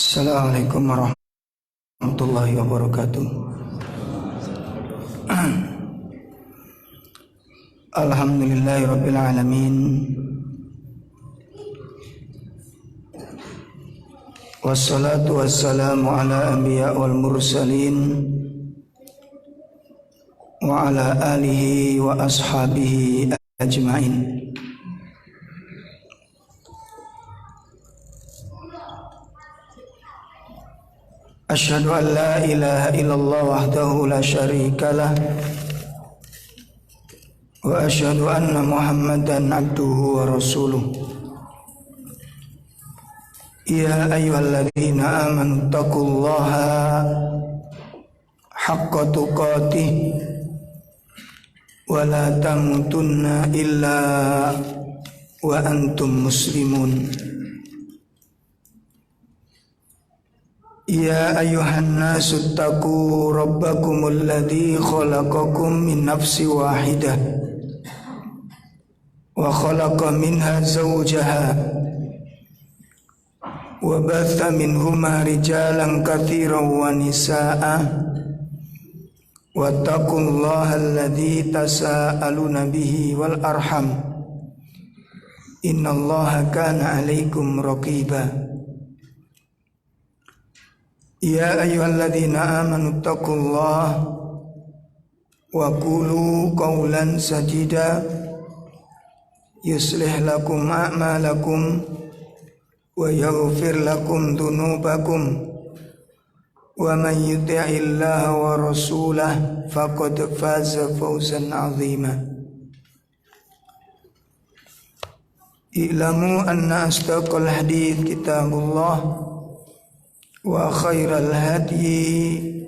Assalamualaikum warahmatullahi wabarakatuh. Alhamdulillahirabbil alamin. Wassalatu wassalamu ala anbiya wal mursalin wa ala alihi wa ashabihi ajmain. Asyhadu an la ilaha illallah wahdahu la syarikalah wa asyhadu anna Muhammadan abduhu wa rasuluh. Ya ayyuhalladzina amanu taqullaha haqqa tuqatih wa la tamutunna illa wa antum muslimun. Ya ayyuhan nasu taqu rabbakumul ladzi khalaqakum min nafsin wahidah wa khalaqa minha zawjaha wa batha minhuma rijalan katsiran wa nisaa'a wattaqullaha alladzi tasaaluna bihi wal arham innallaha kana 'alaikum raqiba. Ya ayyuhalladzina amanu taqullaha wa qulu qawlan sadida yuslih lakum a'malakum wa yaghfir lakum dhunubakum wa man yuti'illaha wa rasulahu faqad faza fawzan 'azima. I'lamu anna asdaqal hadits kitabullah wa khairal hadi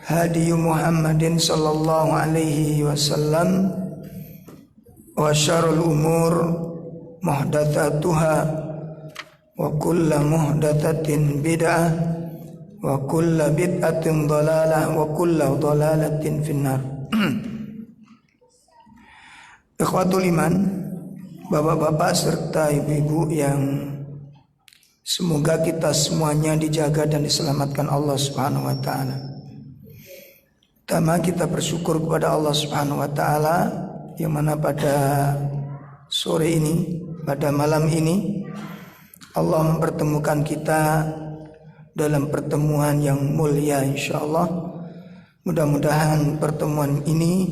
hadi Muhammadin sallallahu alaihi wasallam wa syarrul umur muhdatsatuha wa kullu muhdatsatin bid'ah wa kullu bid'atin dhalalah wa kullu dhalalatin finnar. Ikhwatul iman, bapak-bapak serta ibu-ibu yang semoga kita semuanya dijaga dan diselamatkan Allah Subhanahu wa taala. Pertama, kita bersyukur kepada Allah Subhanahu wa taala yang mana pada sore ini, pada malam ini Allah mempertemukan kita dalam pertemuan yang mulia insyaallah. Mudah-mudahan pertemuan ini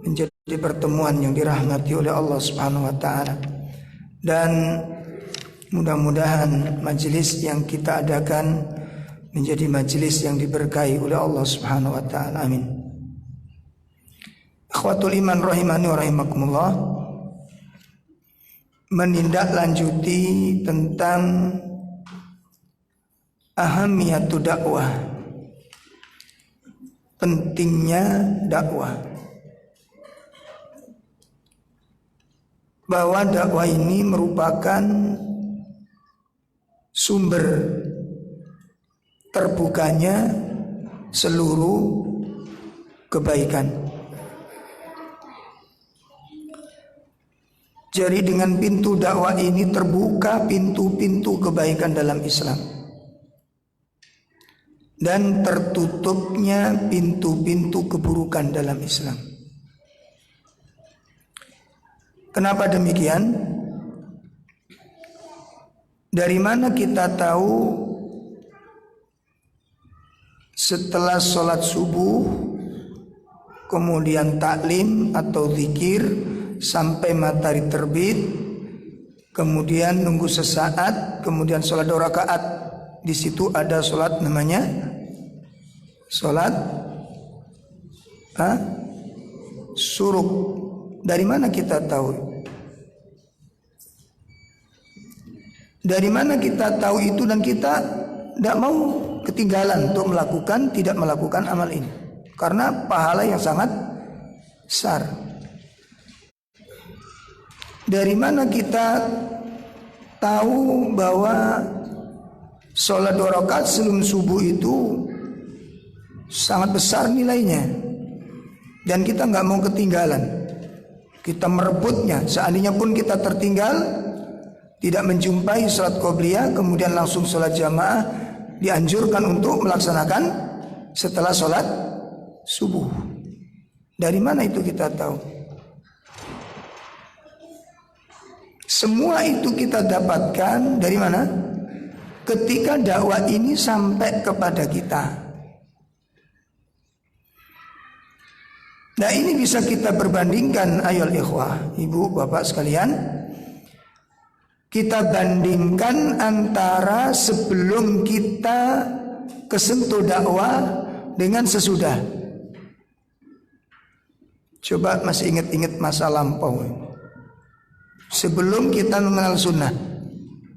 menjadi pertemuan yang dirahmati oleh Allah Subhanahu wa taala. Dan mudah-mudahan majelis yang kita adakan menjadi majelis yang diberkahi oleh Allah Subhanahu wa taala. Amin. Akhwatul iman rahimani wa rahimakumullah. Menindaklanjuti tentang ahamiyatu dakwah, pentingnya dakwah, bahwa dakwah ini merupakan sumber terbukanya seluruh kebaikan. Jadi dengan pintu dakwah ini terbuka pintu-pintu kebaikan dalam Islam, dan tertutupnya pintu-pintu keburukan dalam Islam. Kenapa demikian? Dari mana kita tahu setelah sholat subuh kemudian taklim atau zikir sampai matahari terbit, kemudian nunggu sesaat, kemudian sholat 2 rakaat. Di situ ada sholat namanya sholat suruk. Dari mana kita tahu? Dari mana kita tahu itu dan kita tidak mau ketinggalan untuk tidak melakukan amal ini, karena pahala yang sangat besar. Dari mana kita tahu bahwa sholat 2 rakaat sebelum subuh itu sangat besar nilainya dan kita nggak mau ketinggalan, kita merebutnya. Seandainya pun kita tertinggal, tidak menjumpai sholat qobliyah kemudian langsung sholat jamaah, dianjurkan untuk melaksanakan setelah sholat subuh. Dari mana itu kita tahu? Semua itu kita dapatkan dari mana? Ketika dakwah ini sampai kepada kita. Nah, ini bisa kita perbandingkan, ayo ikhwah, ibu, bapak sekalian. Kita bandingkan antara sebelum kita kesentuh dakwah dengan sesudah. Coba masih ingat-ingat masa lampau. Sebelum kita mengenal sunnah,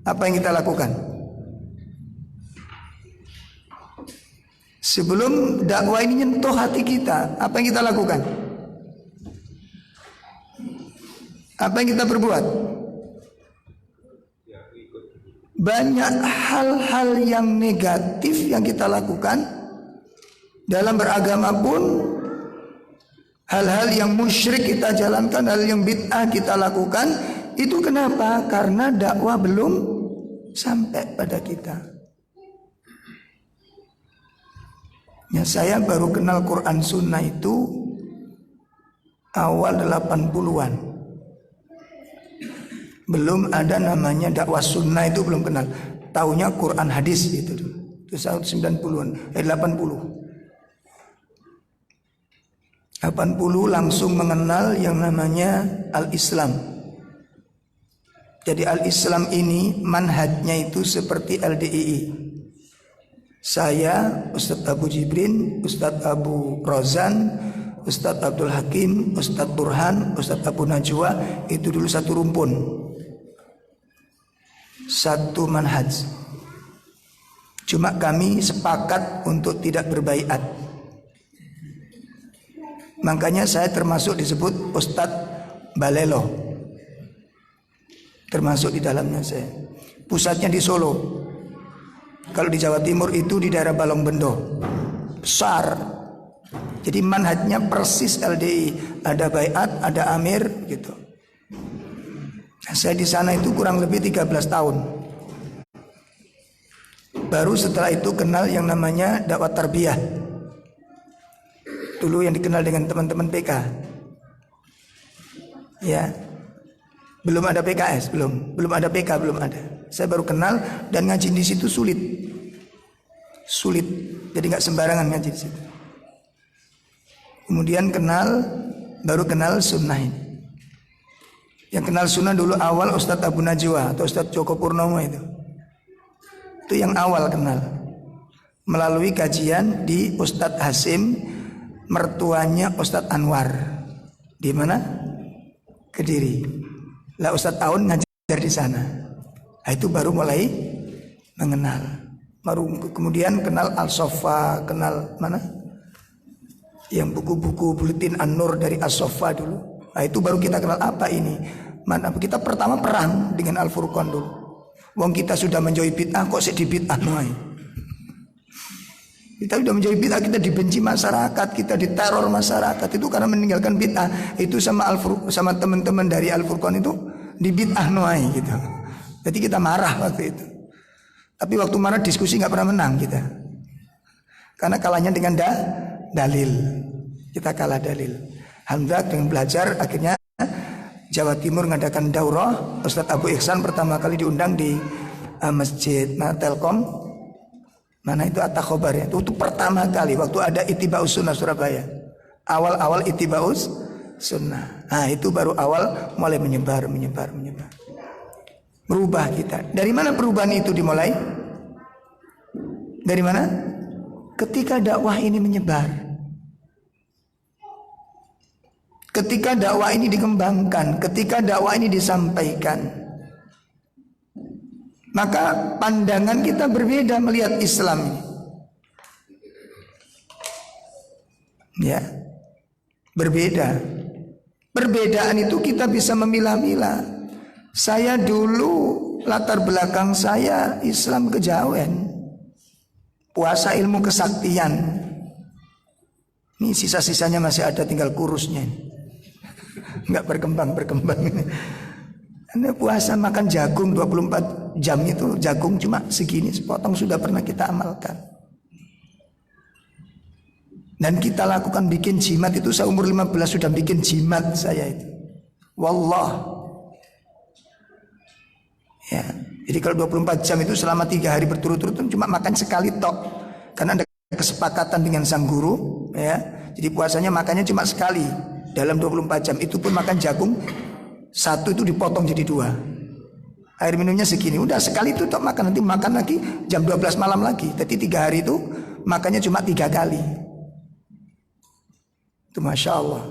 apa yang kita lakukan? Sebelum dakwah ini nyentuh hati kita, apa yang kita lakukan? Apa yang kita perbuat? Banyak hal-hal yang negatif yang kita lakukan. Dalam beragama pun hal-hal yang musyrik kita jalankan, hal yang bid'ah kita lakukan. Itu kenapa? Karena dakwah belum sampai pada kita. Ya, saya baru kenal Quran Sunnah itu awal 80-an. Belum ada namanya dakwah sunnah, itu belum kenal. Taunya Quran hadis itu dulu. Itu tahun 90-an, 80. 80 langsung mengenal yang namanya Al-Islam. Jadi Al-Islam ini manhajnya itu seperti LDII. Saya, Ustadz Abu Jibrin, Ustadz Abu Rozan, Ustadz Abdul Hakim, Ustadz Burhan, Ustadz Abu Najwa, itu dulu satu rumpun, satu manhaj. Cuma kami sepakat untuk tidak berbaiat. Makanya saya termasuk disebut Ustadz Balelo, termasuk di dalamnya saya. Pusatnya di Solo. Kalau di Jawa Timur itu di daerah Balongbendo, besar. Jadi manhajnya persis LDI, ada baiat, ada amir gitu. Nah, saya di sana itu kurang lebih 13 tahun. Baru setelah itu kenal yang namanya dakwah tarbiyah. Dulu yang dikenal dengan teman-teman PK. Ya. Belum ada PKS, belum ada PK, belum ada. Saya baru kenal dan ngaji di situ sulit. Jadi nggak sembarangan ngaji di situ. Kemudian baru kenal sunnah ini. Yang kenal sunnah dulu awal Ustadz Abu Najwa atau Ustadz Joko Purnomo itu. Itu yang awal kenal. Melalui kajian di Ustadz Hasim, mertuanya Ustadz Anwar. Di mana? Kediri. Lah Ustadz Aun ngajar di sana. Nah, itu baru mulai mengenal. Baru kemudian kenal Al-Sofa, kenal mana? Yang buku-buku Buletin An-Nur dari As-Sofa dulu. Nah, itu baru kita kenal apa ini. Mana kita pertama perang dengan Al-Furqan dulu. Wong kita sudah menjauhi bid'ah, kok sedih bid'ah noy. Kita sudah menjauhi bid'ah, kita dibenci masyarakat, kita diteror masyarakat. Itu karena meninggalkan bid'ah. Itu sama teman-teman dari Al-Furqan itu di bid'ah noy gitu. Jadi kita marah waktu itu. Tapi waktu marah diskusi nggak pernah menang kita. Karena kalahnya dengan dalil. Kita kalah dalil. Alhamdulillah dengan belajar akhirnya Jawa Timur mengadakan daurah. Ustadz Abu Ihsan pertama kali diundang di Masjid Telkom. Mana itu At-Takhobar ya. Itu pertama kali waktu ada Ittiba'us Sunnah Surabaya. Awal-awal Ittiba'us Sunnah. Nah, itu baru awal mulai menyebar. Merubah kita. Dari mana perubahan itu dimulai? Dari mana? Ketika dakwah ini menyebar. Ketika dakwah ini dikembangkan, ketika dakwah ini disampaikan, maka pandangan kita berbeda melihat Islam ini. Ya, berbeda. Perbedaan itu kita bisa memilah-milah. Saya dulu latar belakang saya Islam kejawen, puasa ilmu kesaktian. Ini sisa-sisanya masih ada, tinggal kurusnya. Nggak berkembang. Anda puasa makan jagung 24 jam itu jagung cuma segini sepotong sudah pernah kita amalkan. Dan kita lakukan bikin jimat itu seumur 15 sudah bikin jimat saya itu. Wallah. Ya, jadi kalau 24 jam itu selama 3 hari berturut-turut cuma makan sekali tok. Karena ada kesepakatan dengan sang guru, ya. Jadi puasanya makannya cuma sekali dalam 24 jam. Itu pun makan jagung satu itu dipotong jadi 2. Air minumnya segini. Udah sekali itu tok makan, nanti makan lagi jam 12 malam lagi. Jadi 3 hari itu makannya cuma 3 kali. Itu Masya Allah.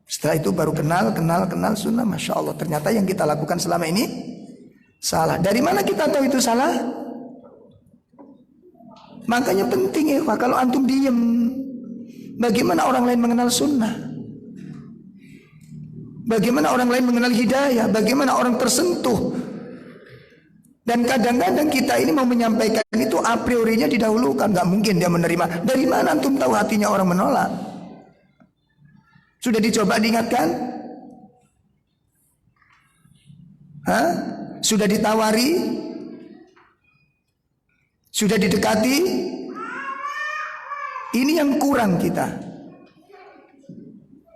Setelah itu baru kenal sunnah. Masya Allah, ternyata yang kita lakukan selama ini salah. Dari mana kita tahu itu salah? Makanya penting ya, kalau antum diem, bagaimana orang lain mengenal sunnah? Bagaimana orang lain mengenal hidayah? Bagaimana orang tersentuh? Dan kadang-kadang kita ini mau menyampaikan itu a priorinya didahulukan. Gak mungkin dia menerima. Dari mana antum tahu hatinya orang menolak? Sudah dicoba diingatkan? Hah? Sudah ditawari? Sudah didekati? Ini yang kurang kita.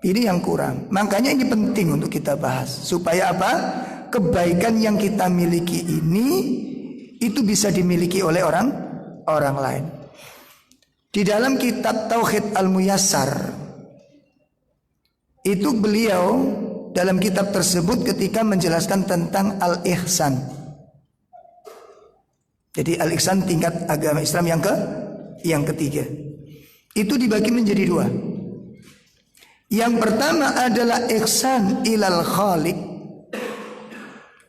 Ini yang kurang. Makanya ini penting untuk kita bahas. Supaya apa? Kebaikan yang kita miliki ini itu bisa dimiliki oleh orang lain. Di dalam kitab Tauhid Al-Muyassar itu beliau dalam kitab tersebut ketika menjelaskan tentang al-ihsan. Jadi al-ihsan tingkat agama Islam yang ketiga. Itu dibagi menjadi 2. Yang pertama adalah ihsan ilal khaliq,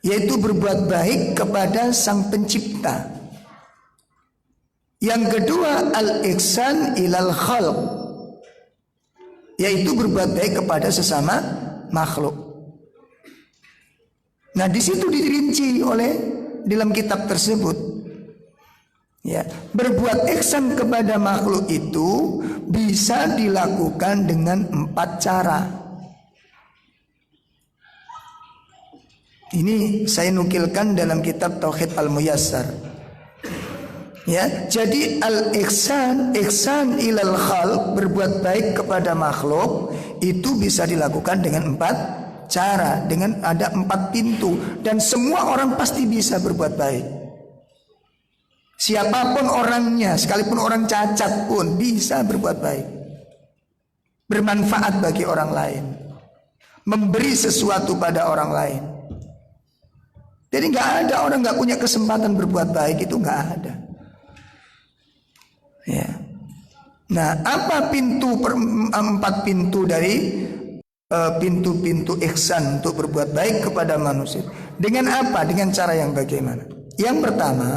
yaitu berbuat baik kepada sang pencipta. Yang kedua al-ihsan ilal khalq, yaitu berbuat baik kepada sesama makhluk. Nah, di situ dirinci oleh dalam kitab tersebut. Ya, berbuat ihsan kepada makhluk itu bisa dilakukan dengan 4 cara. Ini saya nukilkan dalam kitab Tauhid Al-Muyassar. Ya, jadi ihsan ilal khalq, berbuat baik kepada makhluk itu bisa dilakukan dengan 4 cara, dengan ada 4 pintu, dan semua orang pasti bisa berbuat baik. Siapapun orangnya, sekalipun orang cacat pun bisa berbuat baik, bermanfaat bagi orang lain, memberi sesuatu pada orang lain. Jadi nggak ada orang nggak punya kesempatan berbuat baik, itu nggak ada. Ya. Nah, apa 4 pintu dari pintu-pintu ihsan untuk berbuat baik kepada manusia? Dengan apa? Dengan cara yang bagaimana? Yang pertama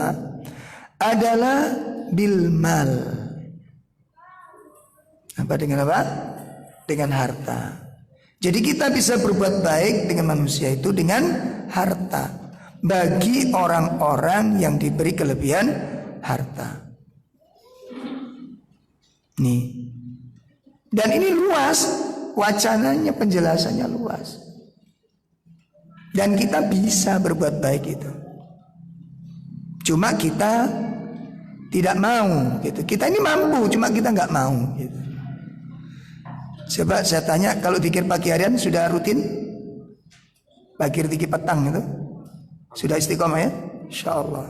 adalah bil mal. Apa dengan apa? Dengan harta. Jadi kita bisa berbuat baik dengan manusia itu dengan harta, bagi orang-orang yang diberi kelebihan harta. Nih. Dan ini luas, wacananya, penjelasannya luas. Dan kita bisa berbuat baik itu. Cuma kita tidak mau gitu. Kita ini mampu, cuma kita nggak mau gitu. Coba saya tanya, kalau zikir pagi harian sudah rutin? Pagi, zikir petang itu sudah istiqomah ya? Insyaallah.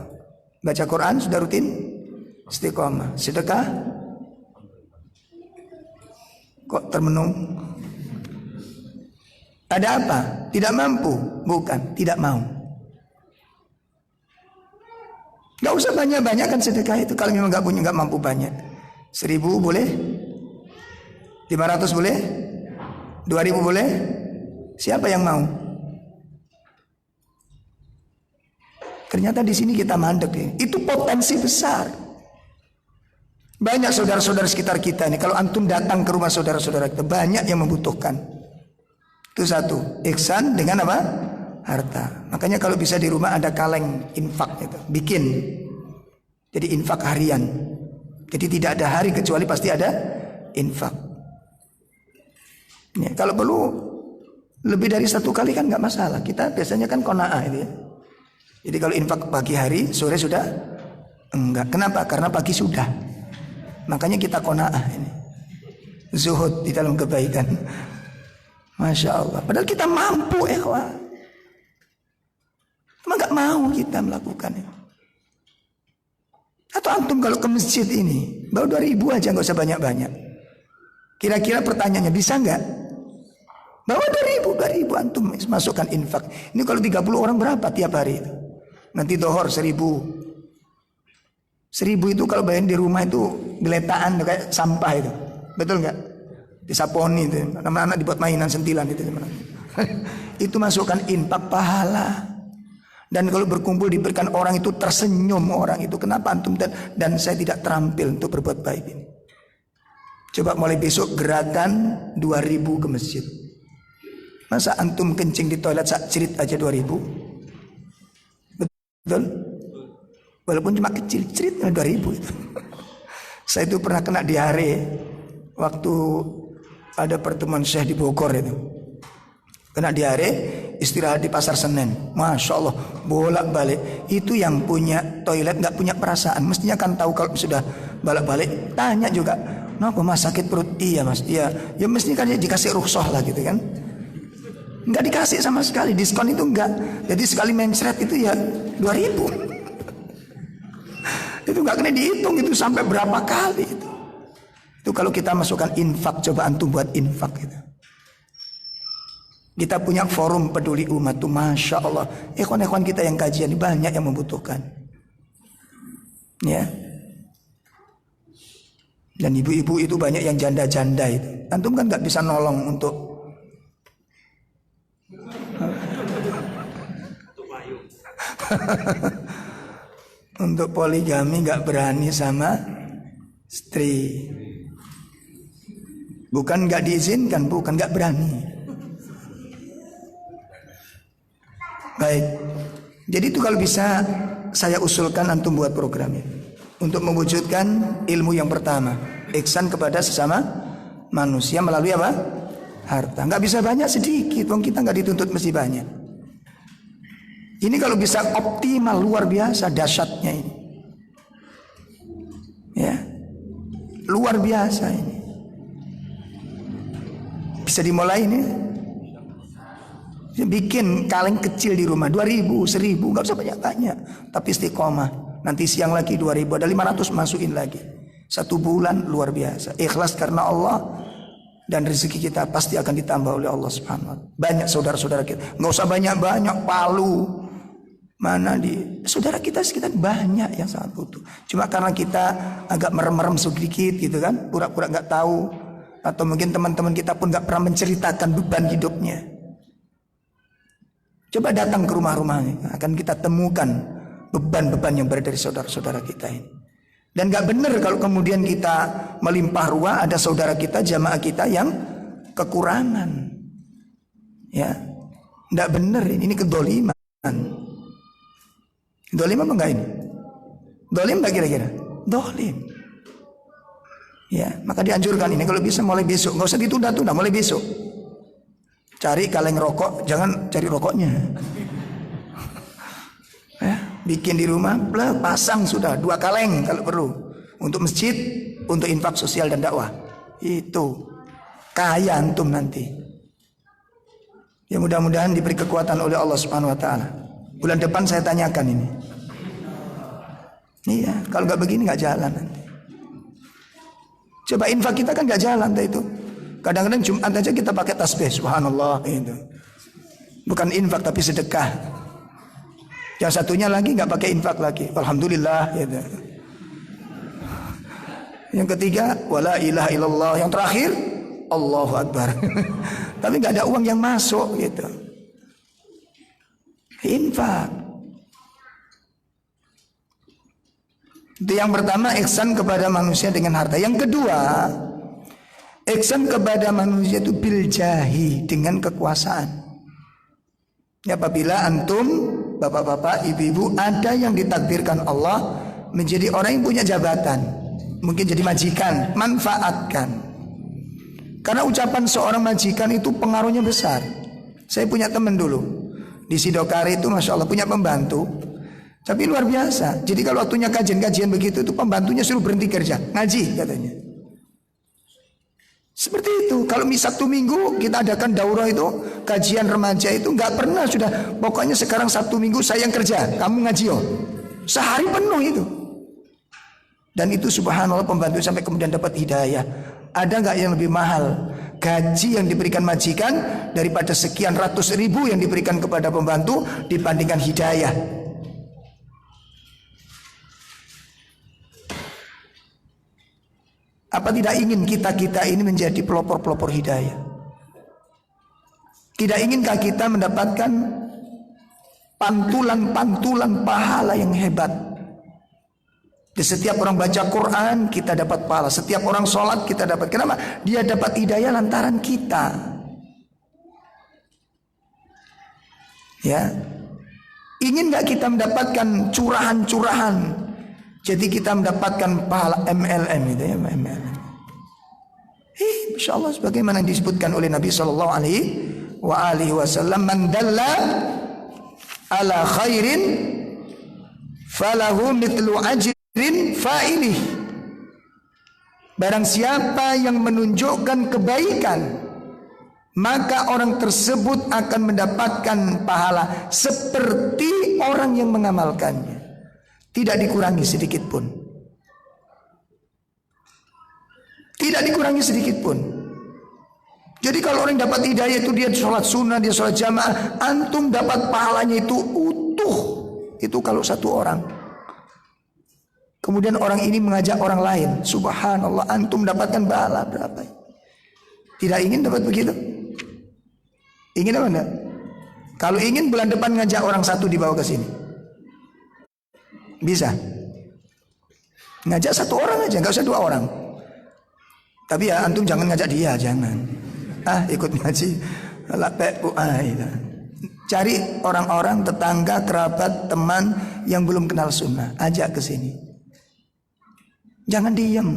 Baca Quran sudah rutin? Istiqomah. Sedekah? Kok termenung? Ada apa? Tidak mampu? Bukan, tidak mau. Gak usah banyak-banyak kan sedekah itu. Kalau memang gak punya, gak mampu banyak. 1000 boleh? 500 boleh? 2000 boleh? Siapa yang mau? Ternyata di sini kita mandek ya. Itu potensi besar. Banyak saudara-saudara sekitar kita nih. Kalau antum datang ke rumah saudara-saudara kita, banyak yang membutuhkan. Itu satu. Ihsan dengan apa? Harta. Makanya kalau bisa di rumah ada kaleng infak itu, bikin. Jadi infak harian. Jadi tidak ada hari kecuali pasti ada infak. Ya, kalau perlu Lebih dari 1 kali kan nggak masalah. Kita biasanya kan qanaah itu ya. Jadi kalau infak pagi hari, sore sudah enggak. Kenapa? Karena pagi sudah. Makanya kita qanaah ini. Zuhud di dalam kebaikan. Masya Allah. Padahal kita mampu ikhwah. Cuma nggak mau kita melakukan itu. Atau antum kalau ke masjid ini bawa 2.000 aja, nggak usah banyak-banyak. Kira-kira pertanyaannya bisa nggak? Bawa 2.000 antum masukkan infak. Ini kalau 30 orang berapa tiap hari itu? Nanti dohor 1.000. 1.000 itu kalau bayar di rumah itu geletaan kayak sampah itu. Betul nggak? Disaponi itu. Anak-anak dibuat mainan sentilan itu. Itu masukkan infak pahala. Dan kalau berkumpul diberikan orang itu tersenyum orang itu. Kenapa antum dan saya tidak terampil untuk berbuat baik ini? Coba mulai besok gerakan 2.000 ke masjid. Masa antum kencing di toilet sak cerit aja 2.000? Betul? Walaupun cuma kecil, cerit 2.000 itu. Saya itu pernah kena diare waktu ada pertemuan Syekh di Bogor itu. Kena diare, istirahat di Pasar Senen. Masya Allah, bolak-balik. Itu yang punya toilet nggak punya perasaan. Mestinya kan tahu kalau sudah bolak-balik. Tanya juga, kenapa mas sakit perut? Iya mas, iya. Ya mestinya kan dikasih rukhsah lah gitu kan. Nggak dikasih sama sekali, diskon itu enggak. Jadi sekali mencret itu ya 2.000. Itu nggak kena dihitung itu sampai berapa kali itu. Itu kalau kita masukkan infak, coba antum buat infak gitu. Kita punya forum peduli umat tuh, masya Allah. Ikhwan-ikhwan kita yang kajian banyak yang membutuhkan. Ya. Dan ibu-ibu itu banyak yang janda-janda itu. Antum kan nggak bisa nolong untuk untuk poligami, nggak berani sama istri. Bukan nggak diizinkan, bukan nggak berani. Baik, jadi itu kalau bisa saya usulkan antum buat program ini untuk mewujudkan ilmu yang pertama, ihsan kepada sesama manusia melalui apa? Harta. Nggak bisa banyak, sedikit. Wong kita nggak dituntut mesti banyak. Ini kalau bisa optimal, luar biasa dahsyatnya ini. Ya, luar biasa ini. Bisa dimulai ini. Bikin kaleng kecil di rumah 2.000, 1.000, nggak usah banyak-banyak, tapi istiqomah. Nanti siang lagi 2.000, ada 500 masukin lagi. 1 bulan luar biasa. Ikhlas karena Allah dan rezeki kita pasti akan ditambah oleh Allah Subhanahu wa taala. Banyak saudara-saudara kita, nggak usah banyak-banyak palu. Mana di saudara kita sekitar banyak yang sangat butuh. Cuma karena kita agak merem-merem sedikit gitu kan, pura-pura nggak tahu, atau mungkin teman-teman kita pun nggak pernah menceritakan beban hidupnya. Coba datang ke rumah-rumah ini, akan kita temukan beban-beban yang berada dari saudara-saudara kita ini. Dan gak benar kalau kemudian kita melimpah ruah, ada saudara kita, jamaah kita yang kekurangan. Ya, gak benar ini kedoliman. Dolim apa enggak ini? Dolim gak kira-kira? Dolim. Ya, maka dianjurkan ini kalau bisa mulai besok, nggak usah ditunda-tunda, mulai besok. Cari kaleng rokok, jangan cari rokoknya. Ya, bikin di rumah, pasang sudah 2 kaleng kalau perlu. Untuk masjid, untuk infak sosial dan dakwah. Itu kaya antum nanti. Ya mudah-mudahan diberi kekuatan oleh Allah Subhanahu wa taala. Bulan depan saya tanyakan ini. Iya, kalau nggak begini nggak jalan nanti. Coba infak kita kan nggak jalan itu. Kadang-kadang Jumat aja kita pakai tasbih, subhanallah itu. Bukan infak tapi sedekah. Yang satunya lagi nggak pakai infak lagi, alhamdulillah gitu. Yang ketiga, wala ilaha illallah. Yang terakhir, Allahu Akbar. Tapi nggak ada uang yang masuk gitu. Infak. Itu yang pertama, ihsan kepada manusia dengan harta. Yang kedua, ihsan kepada manusia itu bil jahi, dengan kekuasaan. Ya, apabila antum, bapak-bapak, ibu-ibu, ada yang ditakdirkan Allah menjadi orang yang punya jabatan, mungkin jadi majikan, manfaatkan. Karena ucapan seorang majikan itu pengaruhnya besar. Saya punya teman dulu di Sidokari itu, masya Allah, punya pembantu, tapi luar biasa. Jadi kalau waktunya kajian-kajian begitu, itu pembantunya suruh berhenti kerja, ngaji katanya. Seperti itu. Kalau Sabtu Minggu kita adakan daurah itu, kajian remaja itu, nggak pernah sudah. Pokoknya sekarang Sabtu Minggu saya yang kerja, kamu ngaji yo. Sehari penuh itu. Dan itu subhanallah, pembantu sampai kemudian dapat hidayah. Ada nggak yang lebih mahal gaji yang diberikan majikan daripada sekian ratus ribu yang diberikan kepada pembantu dibandingkan hidayah? Apa tidak ingin kita ini menjadi pelopor-pelopor hidayah? Tidak inginkah kita mendapatkan pantulan-pantulan pahala yang hebat? Di setiap orang baca Quran kita dapat pahala, setiap orang sholat kita dapat. Kenapa? Dia dapat hidayah lantaran kita. Ya, ingin nggak kita mendapatkan curahan-curahan? Jadi kita mendapatkan pahala MLM itu ya, MLM. Insya Allah sebagaimana yang disebutkan oleh Nabi Sallallahu Alaihi Wasallam, man dalla ala khairin falahu mithlu ajrin fa'ilih. Barang siapa yang menunjukkan kebaikan, maka orang tersebut akan mendapatkan pahala seperti orang yang mengamalkannya, tidak dikurangi sedikit pun. Tidak dikurangi sedikit pun. Jadi kalau orang dapat hidayah itu dia sholat sunnah, dia sholat jamaah, antum dapat pahalanya itu utuh. Itu kalau satu orang. Kemudian orang ini mengajak orang lain, subhanallah, antum dapatkan pahala berapa? Tidak ingin dapat begitu? Ingin apa enggak? Kalau ingin bulan depan ngajak orang satu dibawa ke sini, bisa? Ngajak satu orang aja, nggak usah dua orang. Tapi ya antum jangan ngajak dia, jangan. Ikut ngaji, cari orang-orang tetangga, kerabat, teman yang belum kenal sunnah, ajak ke sini. Jangan diam.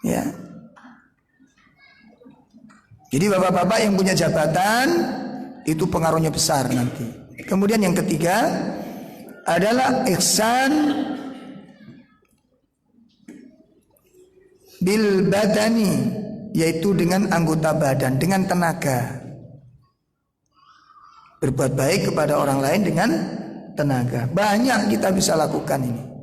Ya. Jadi bapak-bapak yang punya jabatan itu pengaruhnya besar nanti. Kemudian yang ketiga adalah ihsan bil badani, yaitu dengan anggota badan, dengan tenaga. Berbuat baik kepada orang lain dengan tenaga. Banyak kita bisa lakukan ini.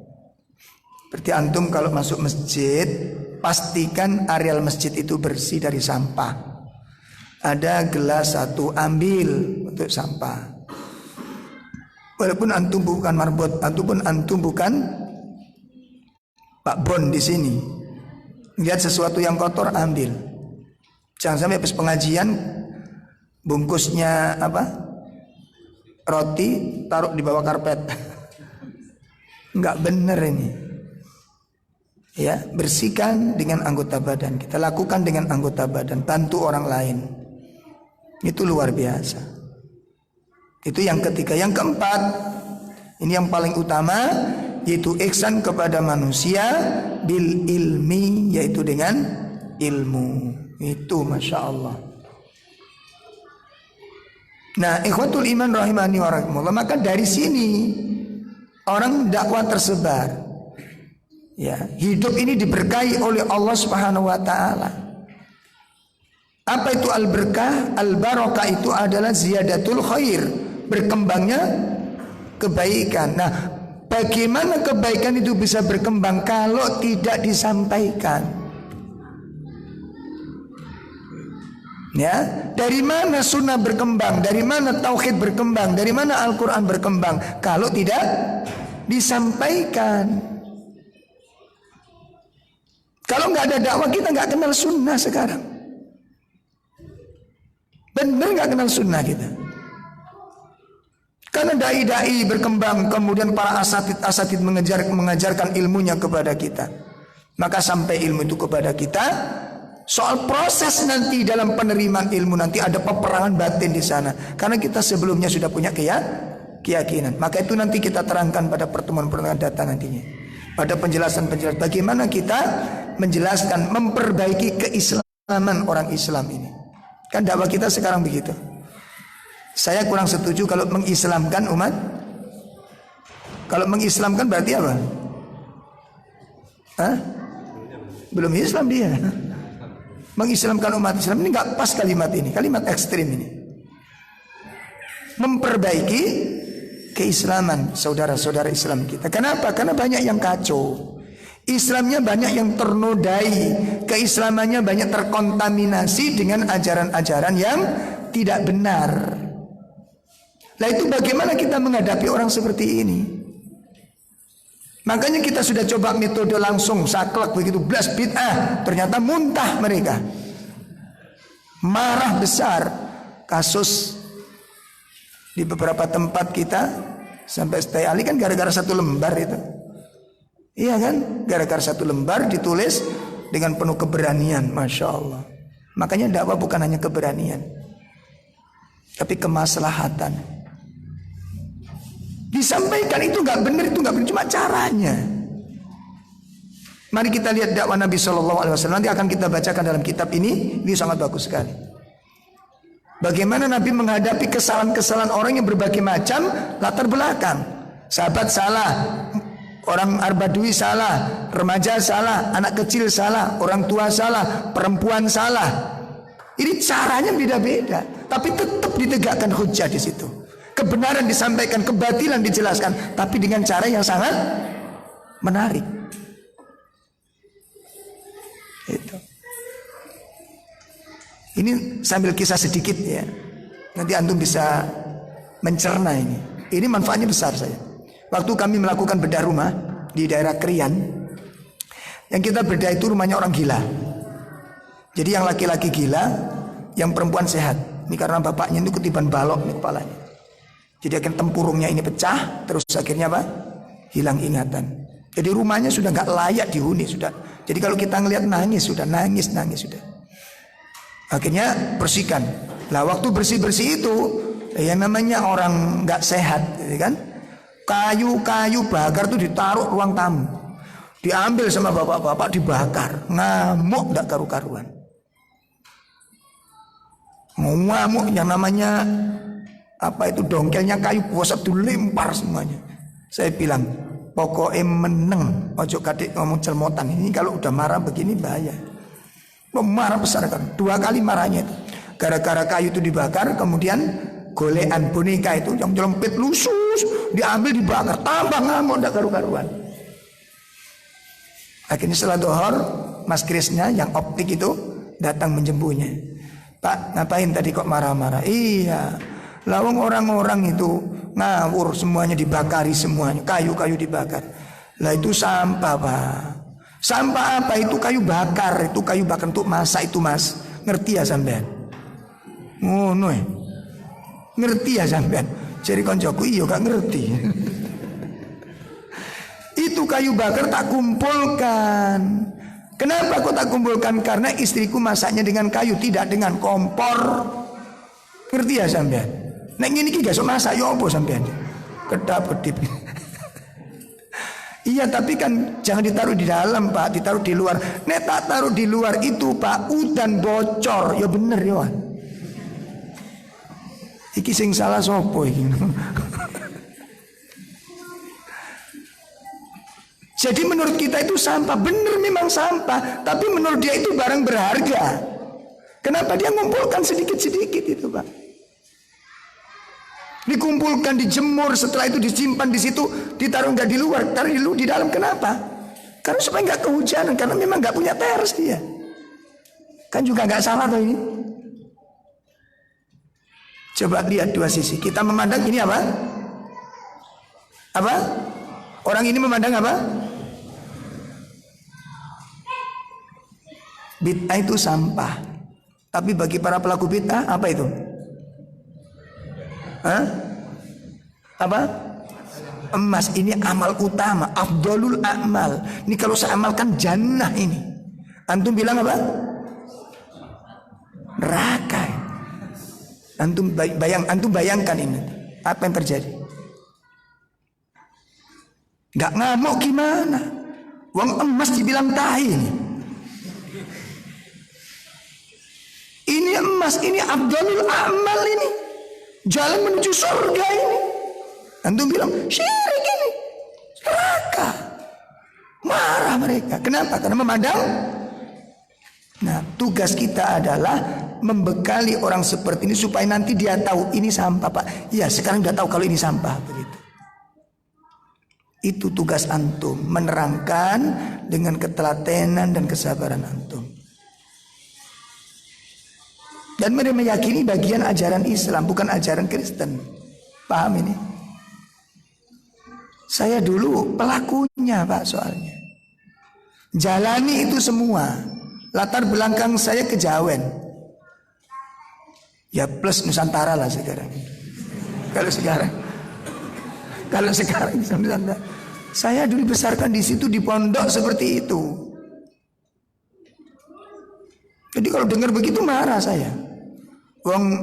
Seperti antum kalau masuk masjid, pastikan areal masjid itu bersih dari sampah. Ada gelas satu, ambil untuk sampah. Walaupun antum bukan marbot, antum bukan Pak Bon di sini. Lihat sesuatu yang kotor, ambil. Jangan sampai habis pengajian bungkusnya roti taruh di bawah karpet. Enggak benar ini. Ya, bersihkan dengan anggota badan. Kita lakukan dengan anggota badan, bantu orang lain. Itu luar biasa. Itu yang ketiga. Yang keempat, ini yang paling utama, yaitu ihsan kepada manusia bil ilmi, yaitu dengan ilmu. Itu masya Allah. Nah, ikhwatul iman rahimani wa rahimakumullah, maka dari sini orang dakwah tersebar. Ya, hidup ini diberkahi oleh Allah Subhanahu wa taala. Apa itu al-berkah? Al-barakah itu adalah ziyadatul khair, berkembangnya kebaikan. Nah, bagaimana kebaikan itu bisa berkembang kalau tidak disampaikan? Ya, dari mana sunnah berkembang? Dari mana tauhid berkembang? Dari mana Al-Quran berkembang? Kalau tidak disampaikan. Kalau nggak ada dakwah, kita nggak kenal sunnah sekarang. Benar nggak kenal sunnah kita? Karena dai-dai berkembang, kemudian para asatid mengajarkan ilmunya kepada kita. Maka sampai ilmu itu kepada kita. Soal proses nanti dalam penerimaan ilmu, nanti ada peperangan batin di sana. Karena kita sebelumnya sudah punya keyakinan. Maka itu nanti kita terangkan pada pertemuan-pertemuan datang nantinya. Pada penjelasan-penjelasan bagaimana kita menjelaskan, memperbaiki keislaman orang Islam ini. Kan dakwah kita sekarang begitu. Saya kurang setuju kalau mengislamkan umat. Kalau mengislamkan berarti apa? Hah? Belum Islam dia. Mengislamkan umat Islam ini nggak pas kalimat ini, kalimat ekstrim ini. Memperbaiki keislaman saudara-saudara Islam kita. Kenapa? Karena banyak yang kacau. Islamnya banyak yang ternodai, keislamannya banyak terkontaminasi dengan ajaran-ajaran yang tidak benar. Nah itu bagaimana kita menghadapi orang seperti ini? Makanya kita sudah coba metode langsung saklek begitu, blast bid'ah, ternyata muntah mereka. Marah besar. Kasus di beberapa tempat kita sampai stay ali kan gara-gara satu lembar itu. Iya kan? Gara-gara satu lembar ditulis dengan penuh keberanian, Masya Allah. Makanya dakwah bukan hanya keberanian, tapi kemaslahatan. Disampaikan itu nggak benar, cuma caranya. Mari kita lihat dakwah Nabi SAW. Nanti akan kita bacakan dalam kitab ini sangat bagus sekali. Bagaimana Nabi menghadapi kesalahan-kesalahan orang yang berbagai macam latar belakang. Sahabat salah, orang Arbadui salah, remaja salah, anak kecil salah, orang tua salah, perempuan salah. Ini caranya beda-beda, tapi tetap ditegakkan hujjah di situ. Kebenaran disampaikan, kebatilan dijelaskan, tapi dengan cara yang sangat menarik. Itu. Ini sambil kisah sedikit ya. Nanti antum bisa mencerna ini. Ini manfaatnya besar saya. Waktu kami melakukan bedah rumah di daerah Krian, yang kita bedah itu rumahnya orang gila. Jadi yang laki-laki gila, yang perempuan sehat. Ini karena bapaknya itu ketiban balok nih kepalanya. Jadi akhirnya tempurungnya ini pecah, terus akhirnya apa? Hilang ingatan. Jadi rumahnya sudah nggak layak dihuni sudah. Jadi kalau kita ngelihat nangis sudah. Akhirnya bersihkan. Lah waktu bersih itu, yang namanya orang nggak sehat, kan? Kayu-kayu bakar tuh ditaruh ruang tamu, diambil sama bapak-bapak dibakar, ngamuk nggak karu-karuan. Ngamuk yang namanya apa itu dongkelnya kayu bosat dilempar semuanya. Saya bilang pokoknya meneng, ojo kadek ngomong celmotan. Ini kalau udah marah begini bahaya. Marah besar kan, 2 kali marahnya itu. Gara-gara kayu itu dibakar, kemudian golean boneka itu yang jelempit lusus diambil dibakar, tambah ngamuk ndak karu-karuan. Akhirnya setelah dohor, Mas Krisnya yang optik itu datang menjemputnya. Pak, ngapain tadi kok marah-marah? Iya, lawang orang-orang itu ngawur semuanya, dibakari semuanya, kayu-kayu dibakar. Lah itu sampah Pak. Sampah apa itu? Kayu bakar. Itu kayu bakar untuk masak itu Mas. Ngerti ya sampean? Ngono ya. Ngerti ya sampean? Jadi koncoku iya gak ngerti. Itu kayu bakar tak kumpulkan. Kenapa kok tak kumpulkan? Karena istriku masaknya dengan kayu, tidak dengan kompor. Ngerti ya sampean? Nek ngene iki gak sok masak yo apa sampean? Kedap-kedip. Iya tapi kan jangan ditaruh di dalam Pak, ditaruh di luar. Nek tak taruh di luar itu Pak, udan bocor. Ya bener ya. Iki sing salah sopo iki. Jadi menurut kita itu sampah. Bener memang sampah, tapi menurut dia itu barang berharga. Kenapa dia ngumpulkan sedikit-sedikit itu Pak? Dikumpulkan, dijemur, setelah itu disimpan di situ, ditaruh nggak di luar, taruh di dalam. Kenapa? Karena supaya nggak kehujanan, karena memang nggak punya teras dia. Kan juga nggak salah tuh ini. Coba lihat dua sisi. Kita memandang ini apa? Apa? Orang ini memandang apa? Bid'ah itu sampah. Tapi bagi para pelaku bid'ah apa itu? Hah? Apa? Emas. Ini amal utama, afdalul a'mal. Ini kalau saya amalkan jannah ini. Antum bilang apa? Neraka. Antum bayangkan ini. Apa yang terjadi? Gak ngamuk gimana? Uang emas dibilang tahi ini. Ini Ini emas, ini afdalul amal ini. Jalan menuju surga ini. Antum bilang syirik ini. Neraka. Marah mereka. Kenapa? Karena memandang. Nah, tugas kita adalah membekali orang seperti ini supaya nanti dia tahu ini sampah, Pak. Iya, sekarang dia tahu kalau ini sampah, begitu. Itu tugas antum, menerangkan dengan ketelatenan dan kesabaran antum. Dan mereka meyakini bagian ajaran Islam, bukan ajaran Kristen. Paham ini? Saya dulu pelakunya, Pak, soalnya. Jalani itu semua. Latar belakang saya Kejawen. Ya plus Nusantara lah sekarang. Kalau sekarang Nusantara. Saya dulu besarkan di situ, di pondok seperti itu. Jadi kalau dengar begitu marah saya. Wong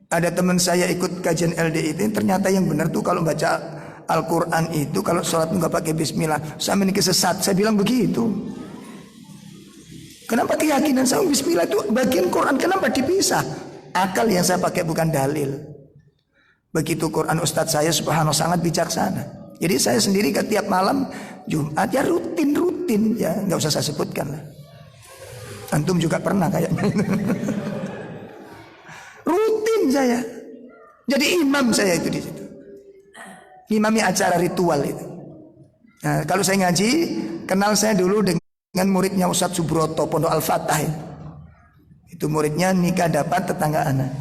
ada teman saya ikut kajian LD itu, ternyata yang benar tuh kalau baca Al-Quran itu kalau sholat nggak pakai Bismillah, sama ini kesesat. Saya bilang begitu. Kenapa keyakinan saya Bismillah itu bagian Quran, kenapa dipisah? Akal yang saya pakai bukan dalil. Begitu Quran Ustadz saya subhanallah sangat bijaksana. Jadi saya sendiri tiap malam Jumat ya rutin ya, nggak usah saya sebutkan lah. Antum juga pernah kayaknya. Rutin saya. Jadi imam saya itu di situ. Imami acara ritual itu. Nah, kalau saya ngaji, kenal saya dulu dengan muridnya Ustadz Subroto Pondok Al-Fatah itu muridnya nikah dapat tetangga anak.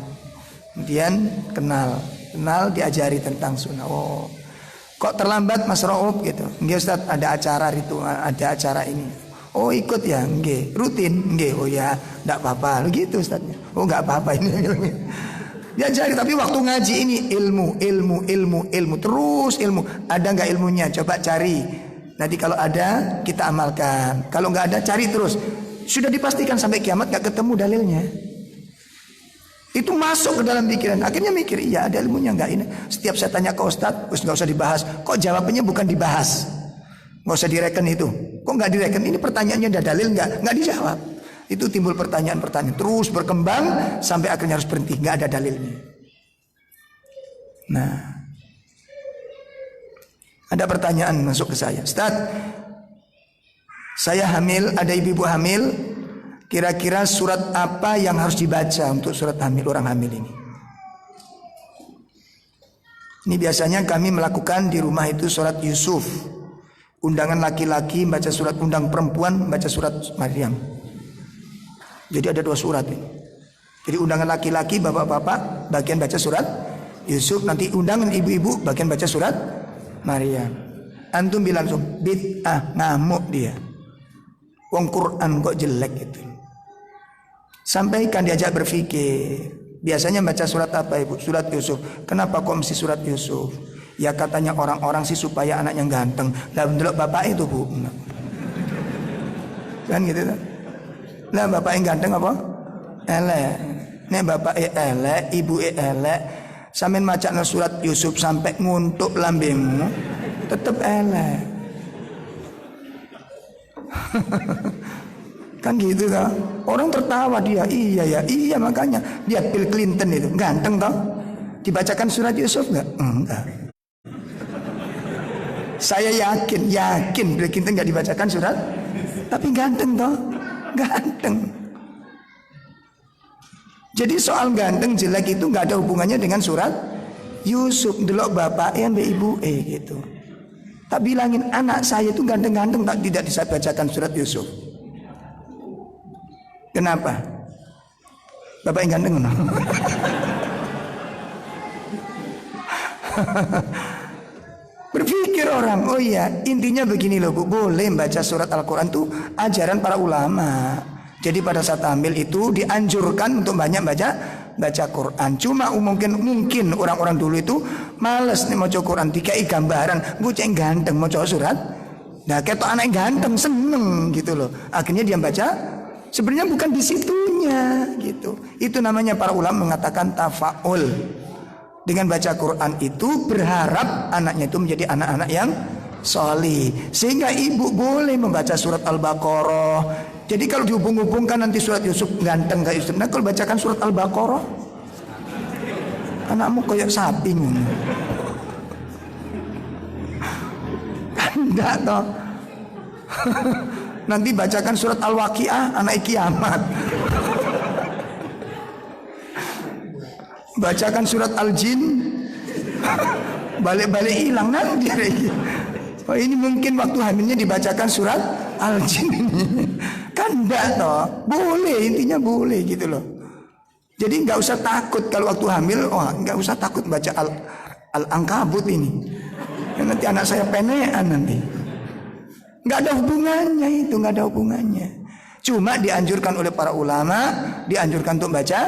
Kemudian kenal diajari tentang sunnah. Oh, kok terlambat Mas Rauf gitu. Nggih Ustadz, ada acara ritual, ada acara ini. Oh ikut ya, nggih. Rutin, nggih. Oh ya, enggak apa-apa. Begitu Ustadznya. Oh enggak apa-apa ini. Diajari, tapi waktu ngaji ini ilmu terus ilmu. Ada enggak ilmunya? Coba cari. Nanti kalau ada kita amalkan. Kalau nggak ada cari terus. Sudah dipastikan sampai kiamat nggak ketemu dalilnya. Itu masuk ke dalam pikiran. Akhirnya mikir, iya ada ilmunya nggak ini. Setiap saya tanya ke Ustadz, nggak usah dibahas. Kok jawabannya bukan dibahas? Nggak usah direken itu. Kok nggak direken? Ini pertanyaannya ada dalil nggak dijawab. Itu timbul pertanyaan terus berkembang sampai akhirnya harus berhenti. Nggak ada dalilnya. Nah. Ada pertanyaan masuk ke saya, Ustaz, saya hamil, ada ibu-ibu hamil, kira-kira surat apa yang harus dibaca untuk surat hamil orang hamil ini? Ini biasanya kami melakukan di rumah itu surat Yusuf. Undangan laki-laki baca surat, undang perempuan baca surat Maryam. Jadi ada 2 surat ini. Jadi undangan laki-laki bapak-bapak bagian baca surat Yusuf, nanti undangan ibu-ibu bagian baca surat Maryam. Antum bilang langsung bid'ah, ngamuk dia. Wong Quran kok jelek gitu. Sampaikan, diajak berpikir. Biasanya baca surat apa ibu? Surat Yusuf. Kenapa kok mesti surat Yusuf? Ya katanya orang-orang sih supaya anaknya ganteng. Lah mendelok bapak itu bu. Kan gitu kan? Lah bapak yang ganteng apa? Elek. Nek bapak elek, ibu elek. Sampeyan macakno surat Yusuf sampai nguntuk lambemu, tetep elek. Kan gitu kan? Orang tertawa dia, iya makanya dia Bill Clinton itu ganteng toh. Dibacakan surat Yusuf enggak? Enggak. Saya yakin Bill Clinton enggak dibacakan surat, tapi ganteng toh, ganteng. Jadi soal ganteng jelek itu nggak ada hubungannya dengan surat Yusuf. Delok bapak yang ibu gitu. Tak bilangin anak saya itu ganteng-ganteng, tak tidak bisa bacakan surat Yusuf. Kenapa? Bapak yang ganteng. Berpikir orang, oh iya intinya begini loh bu, boleh baca surat Al-Quran itu ajaran para ulama. Jadi pada saat hamil itu dianjurkan untuk banyak baca Quran. Cuma mungkin orang-orang dulu itu males nih mau Quran, dikai gambaran, bocah yang ganteng mau surat. Nah ketok anak yang ganteng seneng gitu loh. Akhirnya dia baca. Sebenarnya bukan di situnya gitu. Itu namanya para ulama mengatakan tafaul. Dengan baca Quran itu berharap anaknya itu menjadi anak-anak yang solih. Sehingga ibu boleh membaca surat Al-Baqarah Jadi kalau dihubung-hubungkan nanti surat Yusuf ganteng kayak Yusuf. Nah kalau bacakan surat Al-Baqarah, anakmu kayak sapi ngono. Kan enggak toh. Nanti bacakan surat Al-Waqiah, anak kiamat. Bacakan surat Al-Jin, balik-balik hilang nanti. Oh ini mungkin waktu hamilnya dibacakan surat Al-Jin ini. Kan enggak toh. Boleh, intinya boleh gitu loh. Jadi nggak usah takut kalau waktu hamil. Oh nggak usah takut baca Al-Ankabut ini. Ya, nanti anak saya penean nanti. Nggak ada hubungannya itu, nggak ada hubungannya. Cuma dianjurkan oleh para ulama, dianjurkan untuk baca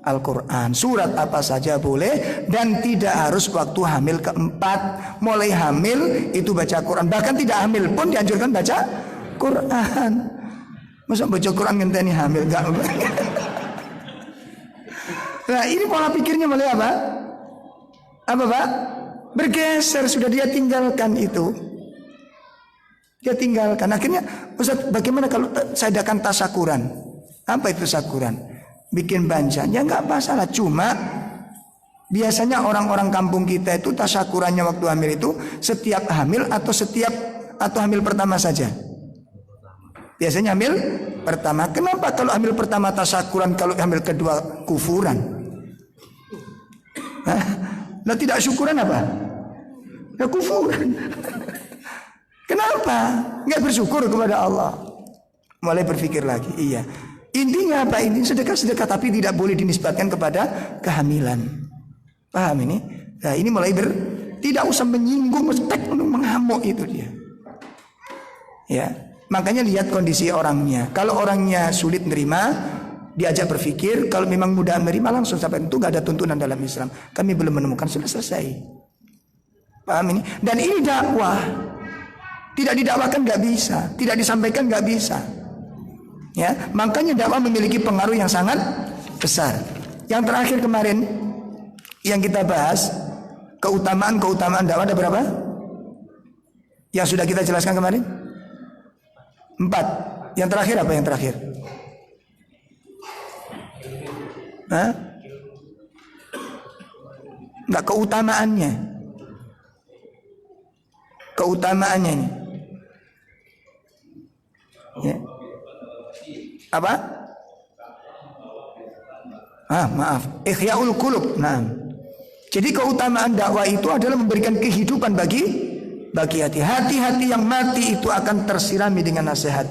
Al-Quran. Surat apa saja boleh, dan tidak harus waktu hamil keempat. Mulai hamil itu baca Quran. Bahkan tidak hamil pun dianjurkan baca Quran. Masa baca Quran ngenteni hamil? Enggak. Nah ini pola pikirnya mulai apa? Apa Pak? Bergeser, sudah dia tinggalkan itu. Dia tinggalkan. Akhirnya Ustaz, bagaimana kalau saya adakan tasakuran? Apa itu tasakuran? Bikin banca. Ya nggak masalah. Cuma biasanya orang-orang kampung kita itu tasakurannya waktu hamil itu setiap hamil atau hamil pertama saja. Biasanya hamil pertama. Kenapa kalau hamil pertama tasakuran, kalau hamil kedua kufuran? Nah tidak syukuran apa? Ya kufuran. Kenapa? Nggak bersyukur kepada Allah. Mulai berpikir lagi. Iya. Intinya apa ini? Sedekah-sedekah, tapi tidak boleh dinisbatkan kepada kehamilan. Paham ini? Nah ini mulai tidak usah menyinggung, mengamuk itu dia. Ya. Makanya lihat kondisi orangnya. Kalau orangnya sulit menerima, diajak berpikir. Kalau memang mudah menerima, langsung sampai itu. Nggak ada tuntunan dalam Islam. Kami belum menemukan, sudah selesai. Paham ini? Dan ini dakwah. Tidak didakwakan nggak bisa, tidak disampaikan nggak bisa. Ya, makanya dakwah memiliki pengaruh yang sangat besar. Yang terakhir kemarin yang kita bahas, keutamaan dakwah ada berapa? Yang sudah kita jelaskan kemarin? 4. Yang terakhir apa yang terakhir? Hah? Enggak, keutamaannya. Keutamaannya ini. Ya. Apa? Maaf. Ihya'ul qulub. Nah. Jadi keutamaan dakwah itu adalah memberikan kehidupan bagi hati. Hati-hati yang mati itu akan tersirami dengan nasihat.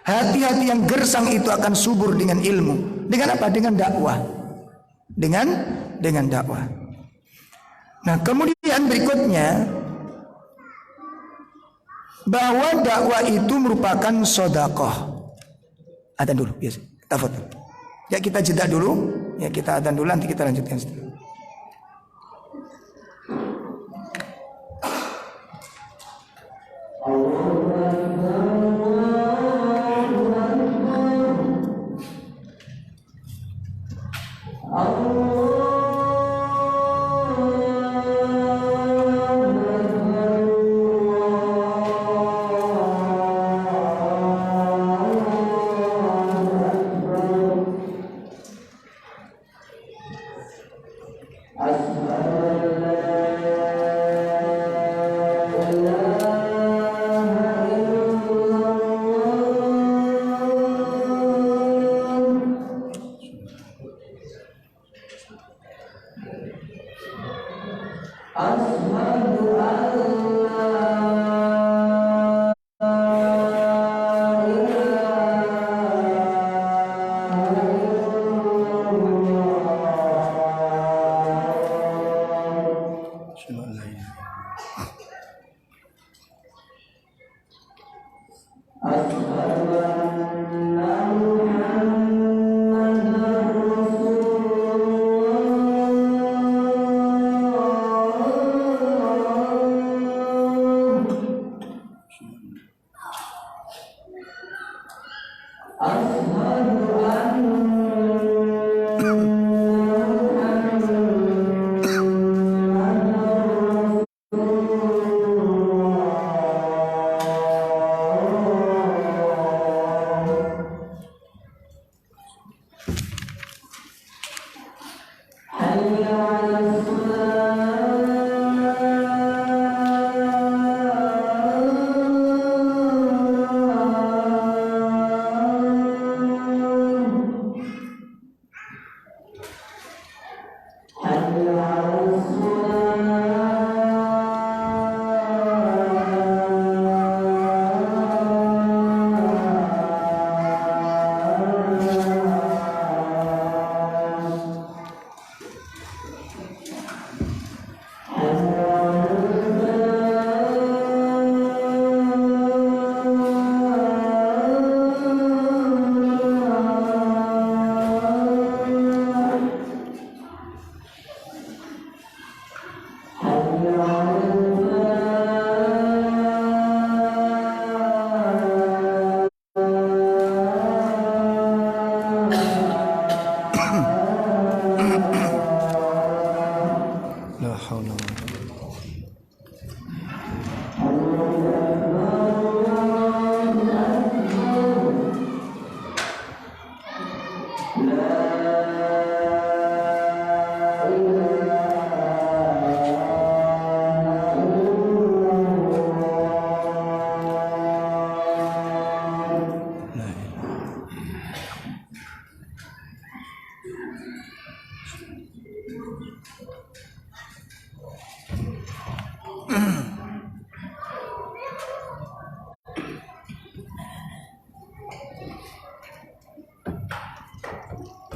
Hati-hati yang gersang itu akan subur dengan ilmu. Dengan apa? Dengan dakwah. Dengan dakwah. Nah, kemudian berikutnya, bahwa dakwah itu merupakan sedekah. Adzan dulu, biasa. Tafadhol. Ya kita jeda dulu, ya kita adzan dulu, nanti kita lanjutkan setelah.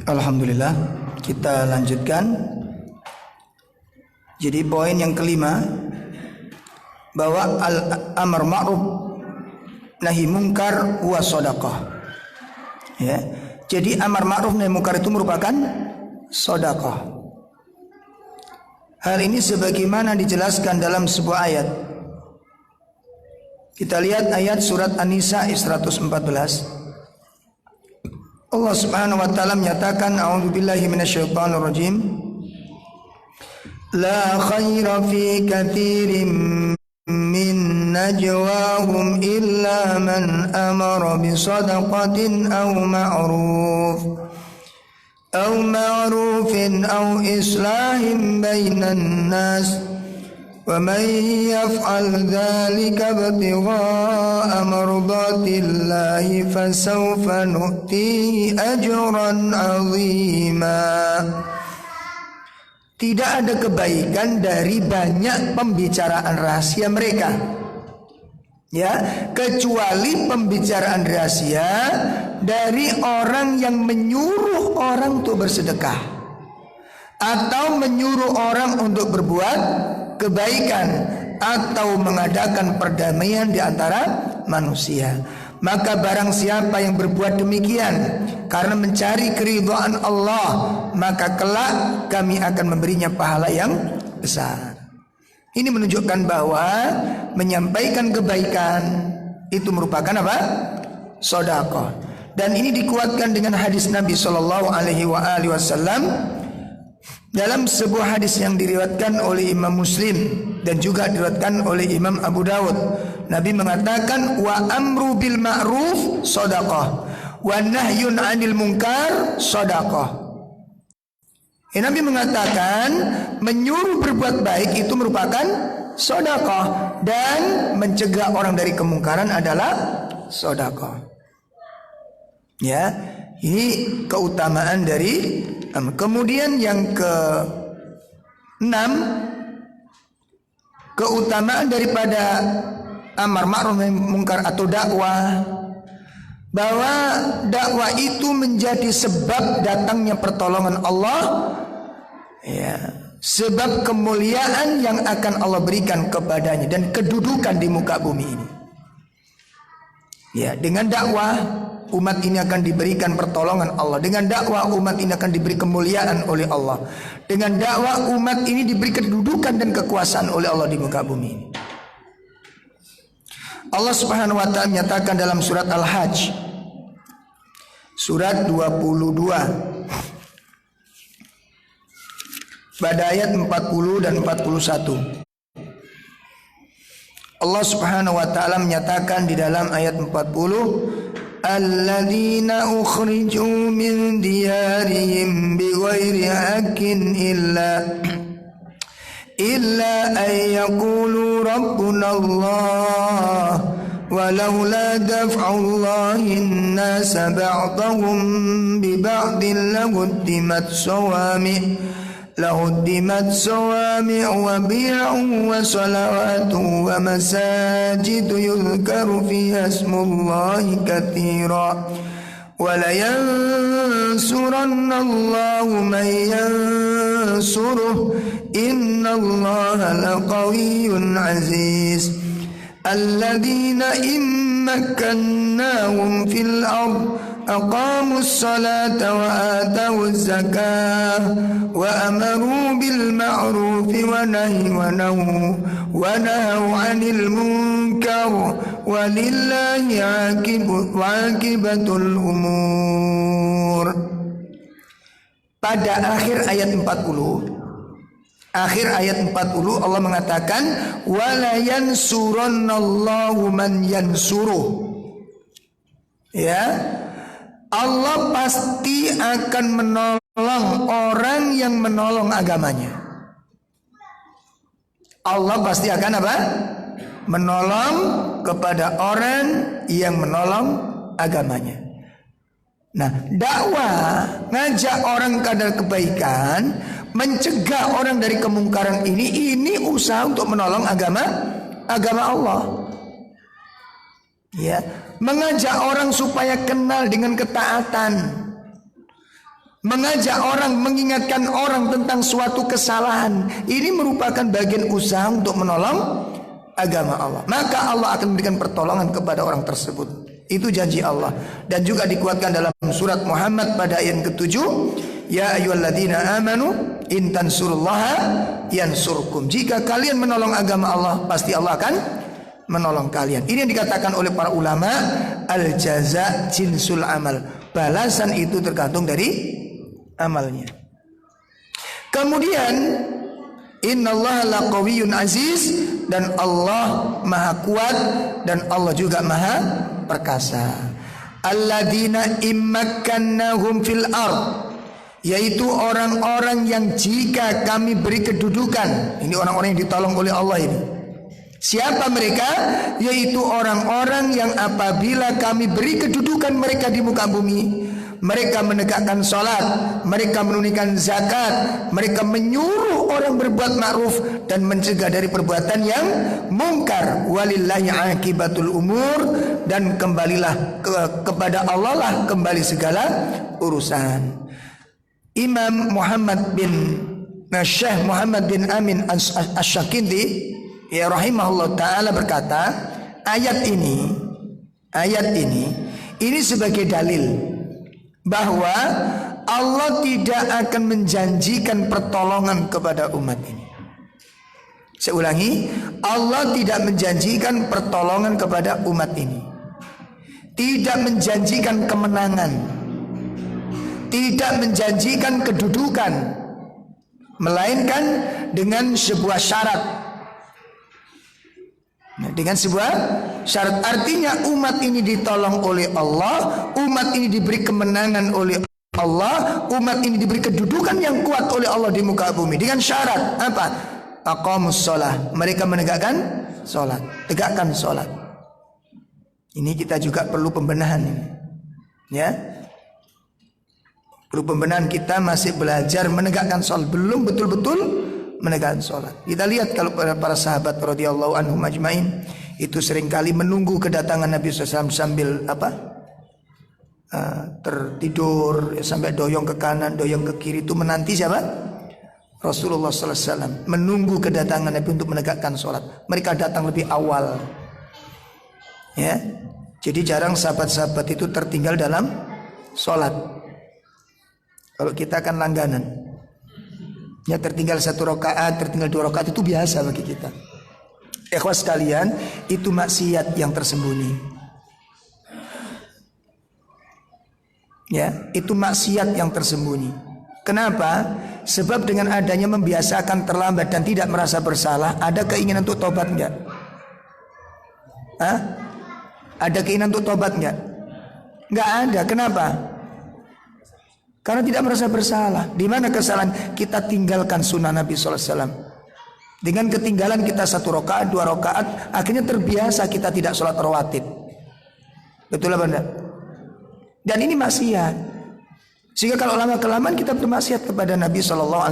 Alhamdulillah, kita lanjutkan. Jadi poin yang kelima, bahwa al-amr ma'ruf nahi munkar wa shadaqah. Ya. Jadi amar ma'ruf nahi munkar itu merupakan sedekah. Hal ini sebagaimana dijelaskan dalam sebuah ayat. Kita lihat ayat surat An-Nisa 114. Allah Subhanahu wa taala menyatakan, a'udzubillahi minasyaitonir rajim. La khaira fi katsirin min najwahum illa man amara bi shadaqatin aw ma'rufin aw islahin bainan nas wa man yaf'al dhalika ibtigha'a mardatillahi fasawfa nu'tihi ajran 'azima. Tidak ada kebaikan dari banyak pembicaraan rahasia mereka, ya, kecuali pembicaraan rahasia dari orang yang menyuruh orang untuk bersedekah atau menyuruh orang untuk berbuat kebaikan atau mengadakan perdamaian di antara manusia. Maka barang siapa yang berbuat demikian karena mencari keridhaan Allah, maka kelak kami akan memberinya pahala yang besar. Ini menunjukkan bahwa menyampaikan kebaikan itu merupakan apa? Sedekah. Dan ini dikuatkan dengan hadis Nabi Shallallahu Alaihi Wasallam dalam sebuah hadis yang diriwayatkan oleh Imam Muslim dan juga diriwayatkan oleh Imam Abu Dawud. Nabi mengatakan, wa amru bil ma'ruf sedekah wa nahyun 'anil munkar sedekah. Nabi mengatakan menyuruh berbuat baik itu merupakan sedekah dan mencegah orang dari kemungkaran adalah sedekah. Ya, ini keutamaan dari. Kemudian yang ke-6, keutamaan daripada amar ma'ruf nahi munkar atau dakwah, bahwa dakwah itu menjadi sebab datangnya pertolongan Allah, ya, sebab kemuliaan yang akan Allah berikan kepadanya dan kedudukan di muka bumi ini. Ya, dengan dakwah umat ini akan diberikan pertolongan Allah. Dengan dakwah umat ini akan diberi kemuliaan oleh Allah. Dengan dakwah umat ini diberi kedudukan dan kekuasaan oleh Allah di muka bumi ini. Allah Subhanahu wa taala menyatakan dalam surat Al-Hajj surat 22 pada ayat 40 dan 41. Allah Subhanahu wa taala menyatakan di dalam ayat 40, alladzina ukhriju min diyarihim bighairi haqqin illa an yaqulu rabbuna Allah walaula daf'ullahi an-nasa ba'dahum bi ba'din lahuddimat sawami' wa bi'un wa salawatu wa masajidu yuzkaru fiha ismullahi katsira wa la yansuranna Allahu man yansuruh innallaha laqawiyyun aziz alladzina immakkannahum fil ardh aqamus salata wa atawuz zakah wa amaru bil ma'ruf wa nahaw 'anil munkar walillahi 'aqibatul umur. Pada akhir ayat 40, Allah mengatakan wala yansurannallahu man yansuruh. Ya, Allah pasti akan menolong orang yang menolong agamanya. Allah pasti akan apa? Menolong kepada orang yang menolong agamanya. Nah, dakwah, ngajak orang kepada kebaikan, mencegah orang dari kemungkaran ini usaha untuk menolong agama Allah. Ya, mengajak orang supaya kenal dengan ketaatan, mengajak orang, mengingatkan orang tentang suatu kesalahan, ini merupakan bagian usaha untuk menolong agama Allah. Maka Allah akan memberikan pertolongan kepada orang tersebut. Itu janji Allah. Dan juga dikuatkan dalam surat Muhammad pada ayat ke-7, ya ayyuhalladzina amanu in tansurullaha yansurkum. Jika kalian menolong agama Allah, pasti Allah akan menolong kalian. Ini yang dikatakan oleh para ulama, al jaza jinsul amal. Balasan itu tergantung dari amalnya. Kemudian innallaha laqawiyyun aziz, dan Allah maha kuat dan Allah juga maha perkasa. Alladzina immakkannahum fil ard, yaitu orang-orang yang jika kami beri kedudukan. Ini orang-orang yang ditolong oleh Allah ini. Siapa mereka? Yaitu orang-orang yang apabila kami beri kedudukan mereka di muka bumi, mereka menegakkan sholat, mereka menunaikan zakat, mereka menyuruh orang berbuat ma'ruf dan mencegah dari perbuatan yang mungkar. Walillahi akibatul umur, dan kembalilah kepada Allah lah kembali segala urusan. Imam Muhammad bin Syekh Muhammad bin Amin Asy-Syakindi ya rahimahullah ta'ala berkata, ayat ini sebagai dalil bahwa Allah tidak akan menjanjikan pertolongan kepada umat ini. Saya ulangi, Allah tidak menjanjikan pertolongan kepada umat ini, tidak menjanjikan kemenangan, tidak menjanjikan kedudukan, melainkan dengan sebuah syarat. Dengan sebuah syarat, artinya umat ini ditolong oleh Allah, umat ini diberi kemenangan oleh Allah, umat ini diberi kedudukan yang kuat oleh Allah di muka bumi. Dengan syarat apa? Aqamus shalah, mereka menegakkan sholat, tegakkan sholat. Ini kita juga perlu pembenahan ini, ya. Perlu pembenahan, kita masih belajar menegakkan sholat, belum betul-betul menegakkan sholat. Kita lihat kalau para sahabat radhiyallahu anhum ajmain itu seringkali menunggu kedatangan Nabi SAW sambil tertidur, sampai doyong ke kanan, doyong ke kiri. Itu menanti siapa? Rasulullah SAW. Menunggu kedatangan Nabi untuk menegakkan sholat. Mereka datang lebih awal, ya. Jadi jarang sahabat-sahabat itu tertinggal dalam sholat. Kalau kita kan langganan, ya, tertinggal 1 rakaat, tertinggal 2 rakaat itu biasa bagi kita. Ikhwas sekalian, itu maksiat yang tersembunyi. Ya, itu maksiat yang tersembunyi. Kenapa? Sebab dengan adanya membiasakan terlambat dan tidak merasa bersalah, ada keinginan untuk tobat enggak? Hah? Ada keinginan untuk tobat enggak? Enggak ada. Kenapa? Karena tidak merasa bersalah. Di mana kesalahan? Kita tinggalkan sunnah Nabi SAW. Dengan ketinggalan kita 1 rakaat, 2 rakaat, akhirnya terbiasa kita tidak sholat rawatib. Betul apa enggak? Dan ini maksiat. Sehingga kalau lama kelamaan kita bermaksiat kepada Nabi SAW.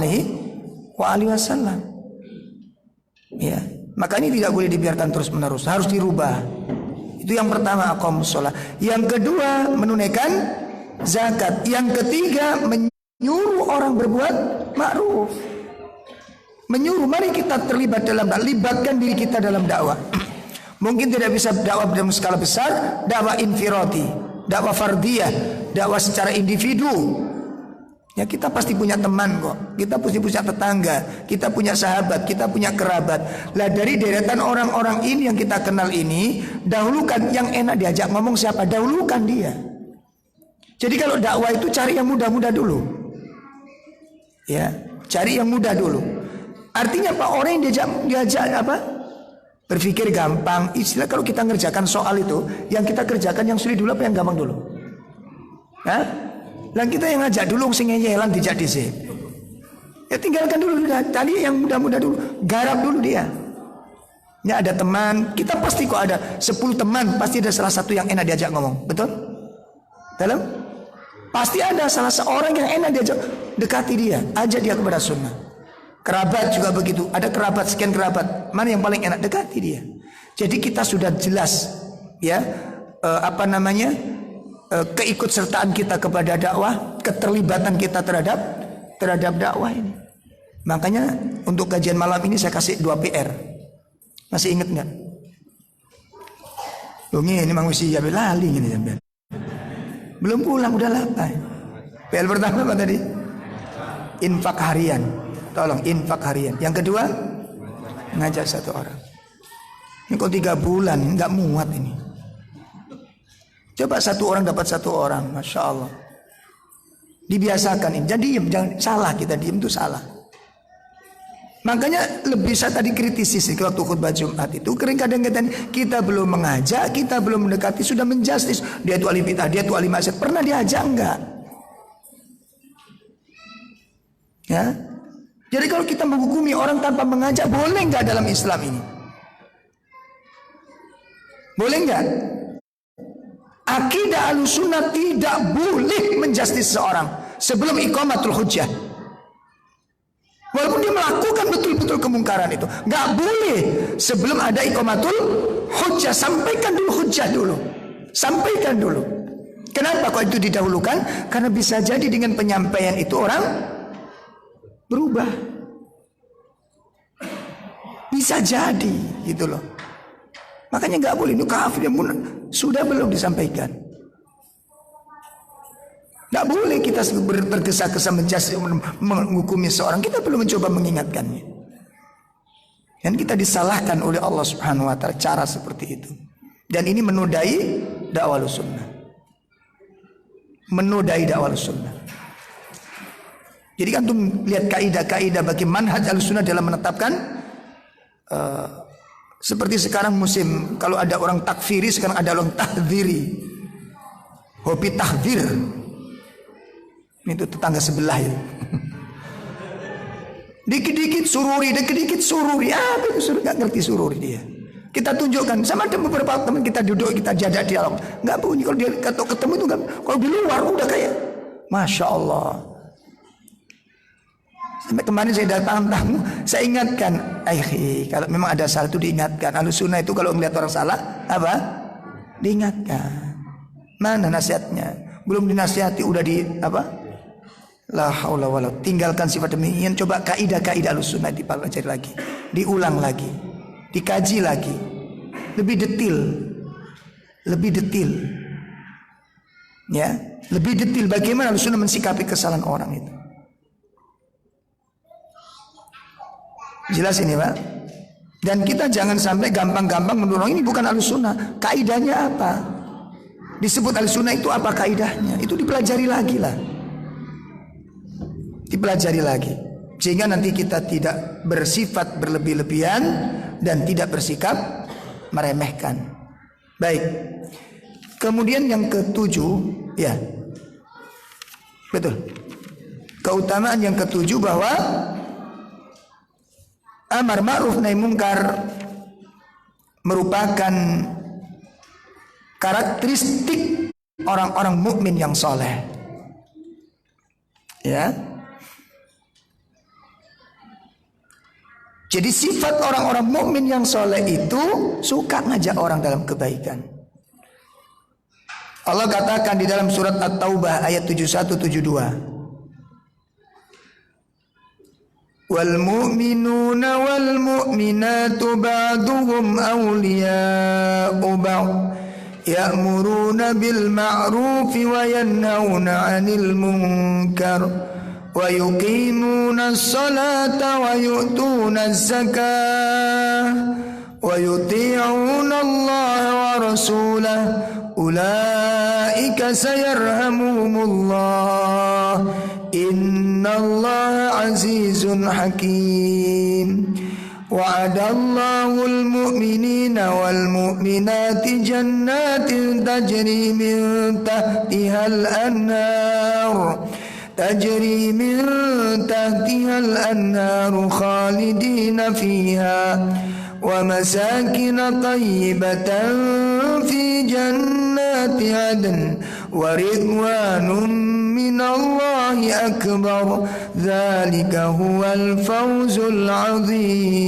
Ya, maka ini tidak boleh dibiarkan terus menerus, harus dirubah. Itu yang pertama, aqamus shalah. Yang kedua, menunaikan zakat. Yang ketiga, menyuruh orang berbuat ma'ruf. Menyuruh, mari kita terlibat dalam dakwah, libatkan diri kita dalam dakwah. Mungkin tidak bisa dakwah dalam skala besar, dakwah infirati, dakwah fardiyah, dakwah secara individu. Ya, kita pasti punya teman kok, kita pasti punya tetangga, kita punya sahabat, kita punya kerabat. Lah dari deretan orang-orang ini yang kita kenal ini, dahulukan yang enak diajak ngomong siapa, dahulukan dia. Jadi kalau dakwah itu cari yang mudah-mudah dulu. Ya, cari yang mudah dulu. Artinya apa? Orang yang diajak apa? Berpikir gampang. Istilah kalau kita ngerjakan soal itu, yang kita kerjakan yang sulit dulu apa yang gampang dulu? Hah? Lah kita yang ngajak dulu sing ngeyelan dijak dhisik. Ya tinggalkan dulu, tadi yang mudah-mudah dulu, garap dulu dia. Ya ada teman, kita pasti kok ada 10 teman, pasti ada salah satu yang enak diajak ngomong. Betul? Dalam? Pasti ada salah seorang yang enak diajak, dekati dia, ajak dia kepada sunnah. Kerabat juga begitu, ada kerabat, sekian kerabat, mana yang paling enak, dekati dia. Jadi kita sudah jelas, ya, keikutsertaan kita kepada dakwah, keterlibatan kita terhadap dakwah ini. Makanya untuk kajian malam ini saya kasih 2 PR. Masih ingat nggak? Ini memang mesti ya lali ini sampean. Belum pulang udah lapar. PR pertama apa tadi? Infak harian. Tolong infak harian. Yang kedua, ngajak 1 orang. Ini kok 3 bulan nggak muat ini. Coba 1 orang dapat 1 orang, masya Allah. Dibiasakan ini. Jadi jangan salah, kita diem itu salah. Makanya lebih saya tadi kritisi sih waktu khutbah Jumat itu. Kadang-kadang kita belum mengajak, kita belum mendekati, sudah menjustis. Dia itu ahli bid'ah, dia itu ahli maksiat. Pernah diajak enggak? Ya. Jadi kalau kita menghukumi orang tanpa mengajak, boleh enggak dalam Islam ini? Boleh enggak? Akidah Ahlussunnah tidak boleh menjustis seorang sebelum iqamatul hujjah. Walaupun dia melakukan betul-betul kemungkaran itu, nggak boleh sebelum ada iqamatul hujjah. Sampaikan dulu hujjah dulu, sampaikan dulu. Kenapa kok itu didahulukan? Karena bisa jadi dengan penyampaian itu orang berubah. Bisa jadi, gitu loh. Makanya nggak boleh itu kafir, sudah belum disampaikan. Nggak boleh kita tergesa-gesa menghukumi seorang. Kita belum mencoba mengingatkannya. Dan kita disalahkan oleh Allah Subhanahu Wa Taala cara seperti itu. Dan ini menodai dakwah Ahlussunnah. Menodai dakwah Ahlussunnah. Jadi kan tuh lihat kaidah-kaidah bagi manhaj Ahlussunnah dalam menetapkan. Seperti sekarang musim, kalau ada orang takfiri, sekarang ada orang tahdziri. Hobi tahdzir. Itu tetangga sebelah ya. Dikit-dikit sururi, dikit-dikit sururi. Apa itu sururi? Gak ngerti sururi dia. Kita tunjukkan, sama ada beberapa teman kita duduk, kita jadak dialog. Gak bunyi, kalau dia ketemu itu gak, kalau di luar udah kayak Masya Allah. Sampai kemarin saya datang tamu, saya ingatkan, kalau memang ada salah itu diingatkan. Ahlussunnah itu kalau melihat orang salah, apa? Diingatkan. Mana nasihatnya? Belum dinasihati udah di apa? La haula wala, tinggalkan sifat demikian. Coba kaidah-kaidah Ahlussunnah dipelajari lagi, diulang lagi, dikaji lagi, lebih detail, ya, lebih detail bagaimana Ahlussunnah mensikapi kesalahan orang itu. Jelas ini Pak. Dan kita jangan sampai gampang-gampang menuruh ini bukan Ahlussunnah. Kaidahnya apa? Disebut Ahlussunnah itu apa kaidahnya? Itu dipelajari lagi lah. Dipelajari lagi. Sehingga nanti kita tidak bersifat berlebih-lebihan dan tidak bersikap meremehkan. Baik. Kemudian yang ketujuh, ya. Betul. Keutamaan yang ketujuh bahwa amar ma'ruf nahi mungkar merupakan karakteristik orang-orang mukmin yang soleh. Ya. Jadi sifat orang-orang mukmin yang soleh itu suka ngajak orang dalam kebaikan. Allah katakan di dalam surat At-Taubah ayat 71-72. Wal mu'minuna wal mu'minatu ba'duhum awliya'u ba'd ya'muruna bil ma'rufi wa yanhauna 'anil munkar wa yuqimuna as-salata wa yu'tuna az-zakah wa yuti'una Allah wa rasulahu ulaika sayarhamuhumullah innallaha azizun hakim. Wa'adallahu al-mu'minina wal-mu'minati jannatin tajri min tahtiha al-anhar khalidina fiha wa masakin tayyibatan fi jannati adn wa ridwanun minallahi akbar dzalika huwal fawzul azim.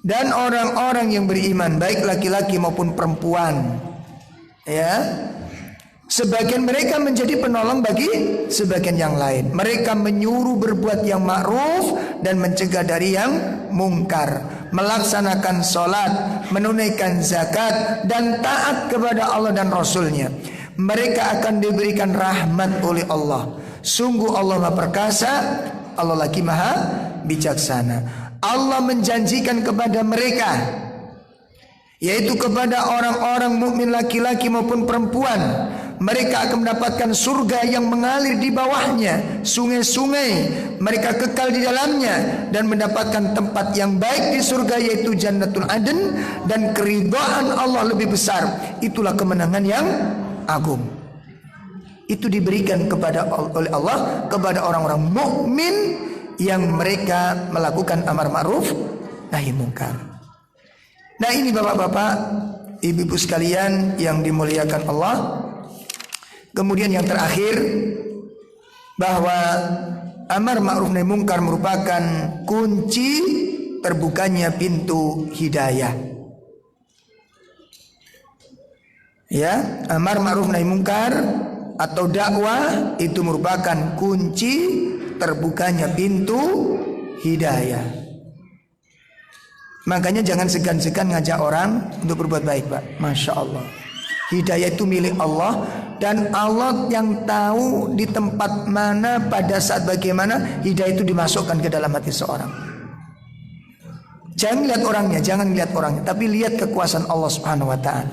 Dan orang-orang yang beriman baik laki-laki maupun perempuan Ya. Sebagian mereka menjadi penolong bagi sebagian yang lain. Mereka menyuruh berbuat yang ma'ruf dan mencegah dari yang mungkar, melaksanakan sholat, menunaikan zakat, dan taat kepada Allah dan Rasulnya. Mereka akan diberikan rahmat oleh Allah. Sungguh Allah Maha Perkasa, Allah lagi Maha Bijaksana. Allah menjanjikan kepada mereka, yaitu kepada orang-orang mukmin laki-laki maupun perempuan, mereka akan mendapatkan surga yang mengalir di bawahnya sungai-sungai, mereka kekal di dalamnya dan mendapatkan tempat yang baik di surga, yaitu Jannatul Adn, dan keridhaan Allah lebih besar. Itulah kemenangan yang agung. Itu diberikan oleh Allah kepada orang-orang mukmin yang mereka melakukan amar ma'ruf nahi mungkar. Nah, ini bapak-bapak, ibu-ibu sekalian yang dimuliakan Allah. Kemudian yang terakhir, bahwa amar ma'ruf nahi mungkar merupakan kunci terbukanya pintu hidayah. Ya, amar ma'ruf nahi mungkar atau dakwah itu merupakan kunci terbukanya pintu hidayah. Makanya jangan segan-segan ngajak orang untuk berbuat baik, Pak. Masya Allah. Hidayah itu milik Allah, dan Allah yang tahu di tempat mana, pada saat bagaimana hidayah itu dimasukkan ke dalam hati seorang. Jangan lihat orangnya, tapi lihat kekuasaan Allah Subhanahu wa taala.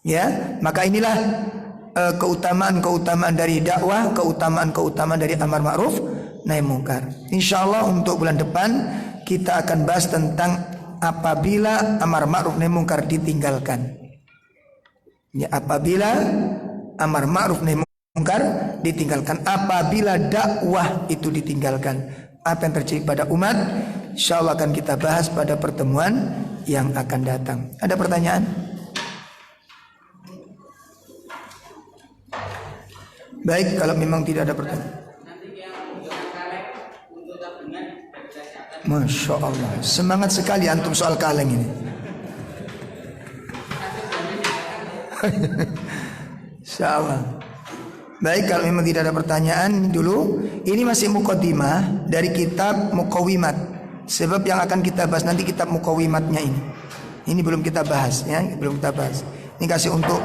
Ya, maka inilah keutamaan-keutamaan dari dakwah, keutamaan-keutamaan dari amar ma'ruf nahi mungkar. Insyaallah untuk bulan depan kita akan bahas tentang apabila amar ma'ruf nahi mungkar ditinggalkan. Ya, apabila amar ma'ruf nahi mungkar ditinggalkan, apabila dakwah itu ditinggalkan, apa yang terjadi pada umat, insyaallah akan kita bahas pada pertemuan yang akan datang. Ada pertanyaan? Baik, kalau memang tidak ada pertanyaan. Masya Allah, semangat sekali antum soal kaleng ini. Insyaallah. Baik, kalau memang tidak ada pertanyaan dulu, ini masih muqaddimah dari kitab Muqawimat. Sebab yang akan kita bahas nanti kitab Muqawimatnya ini. Ini belum kita bahas, ya, belum kita bahas. Ini kasih untuk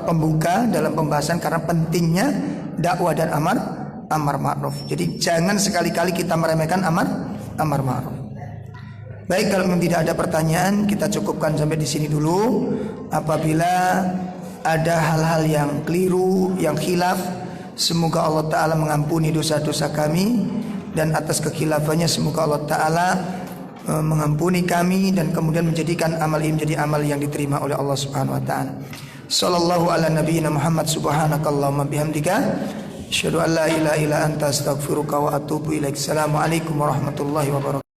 pembuka dalam pembahasan, karena pentingnya dakwah dan amar ma'ruf. Jadi jangan sekali-kali kita meremehkan amar ma'ruf. Baik, kalau memang tidak ada pertanyaan, kita cukupkan sampai di sini dulu. Apabila ada hal-hal yang keliru, yang khilaf, semoga Allah Ta'ala mengampuni dosa-dosa kami, dan atas kekhilafannya semoga Allah Ta'ala mengampuni kami, dan kemudian menjadikan amal ini menjadi amal yang diterima oleh Allah Subhanahu wa Ta'ala. Sallallahu ala nabiyyina Muhammad, subhanakallahumma bihamdika, asyhadu an la ilaha illa anta, astaghfiruka wa atubu ilaik. Assalamualaikum warahmatullahi wabarakatuh.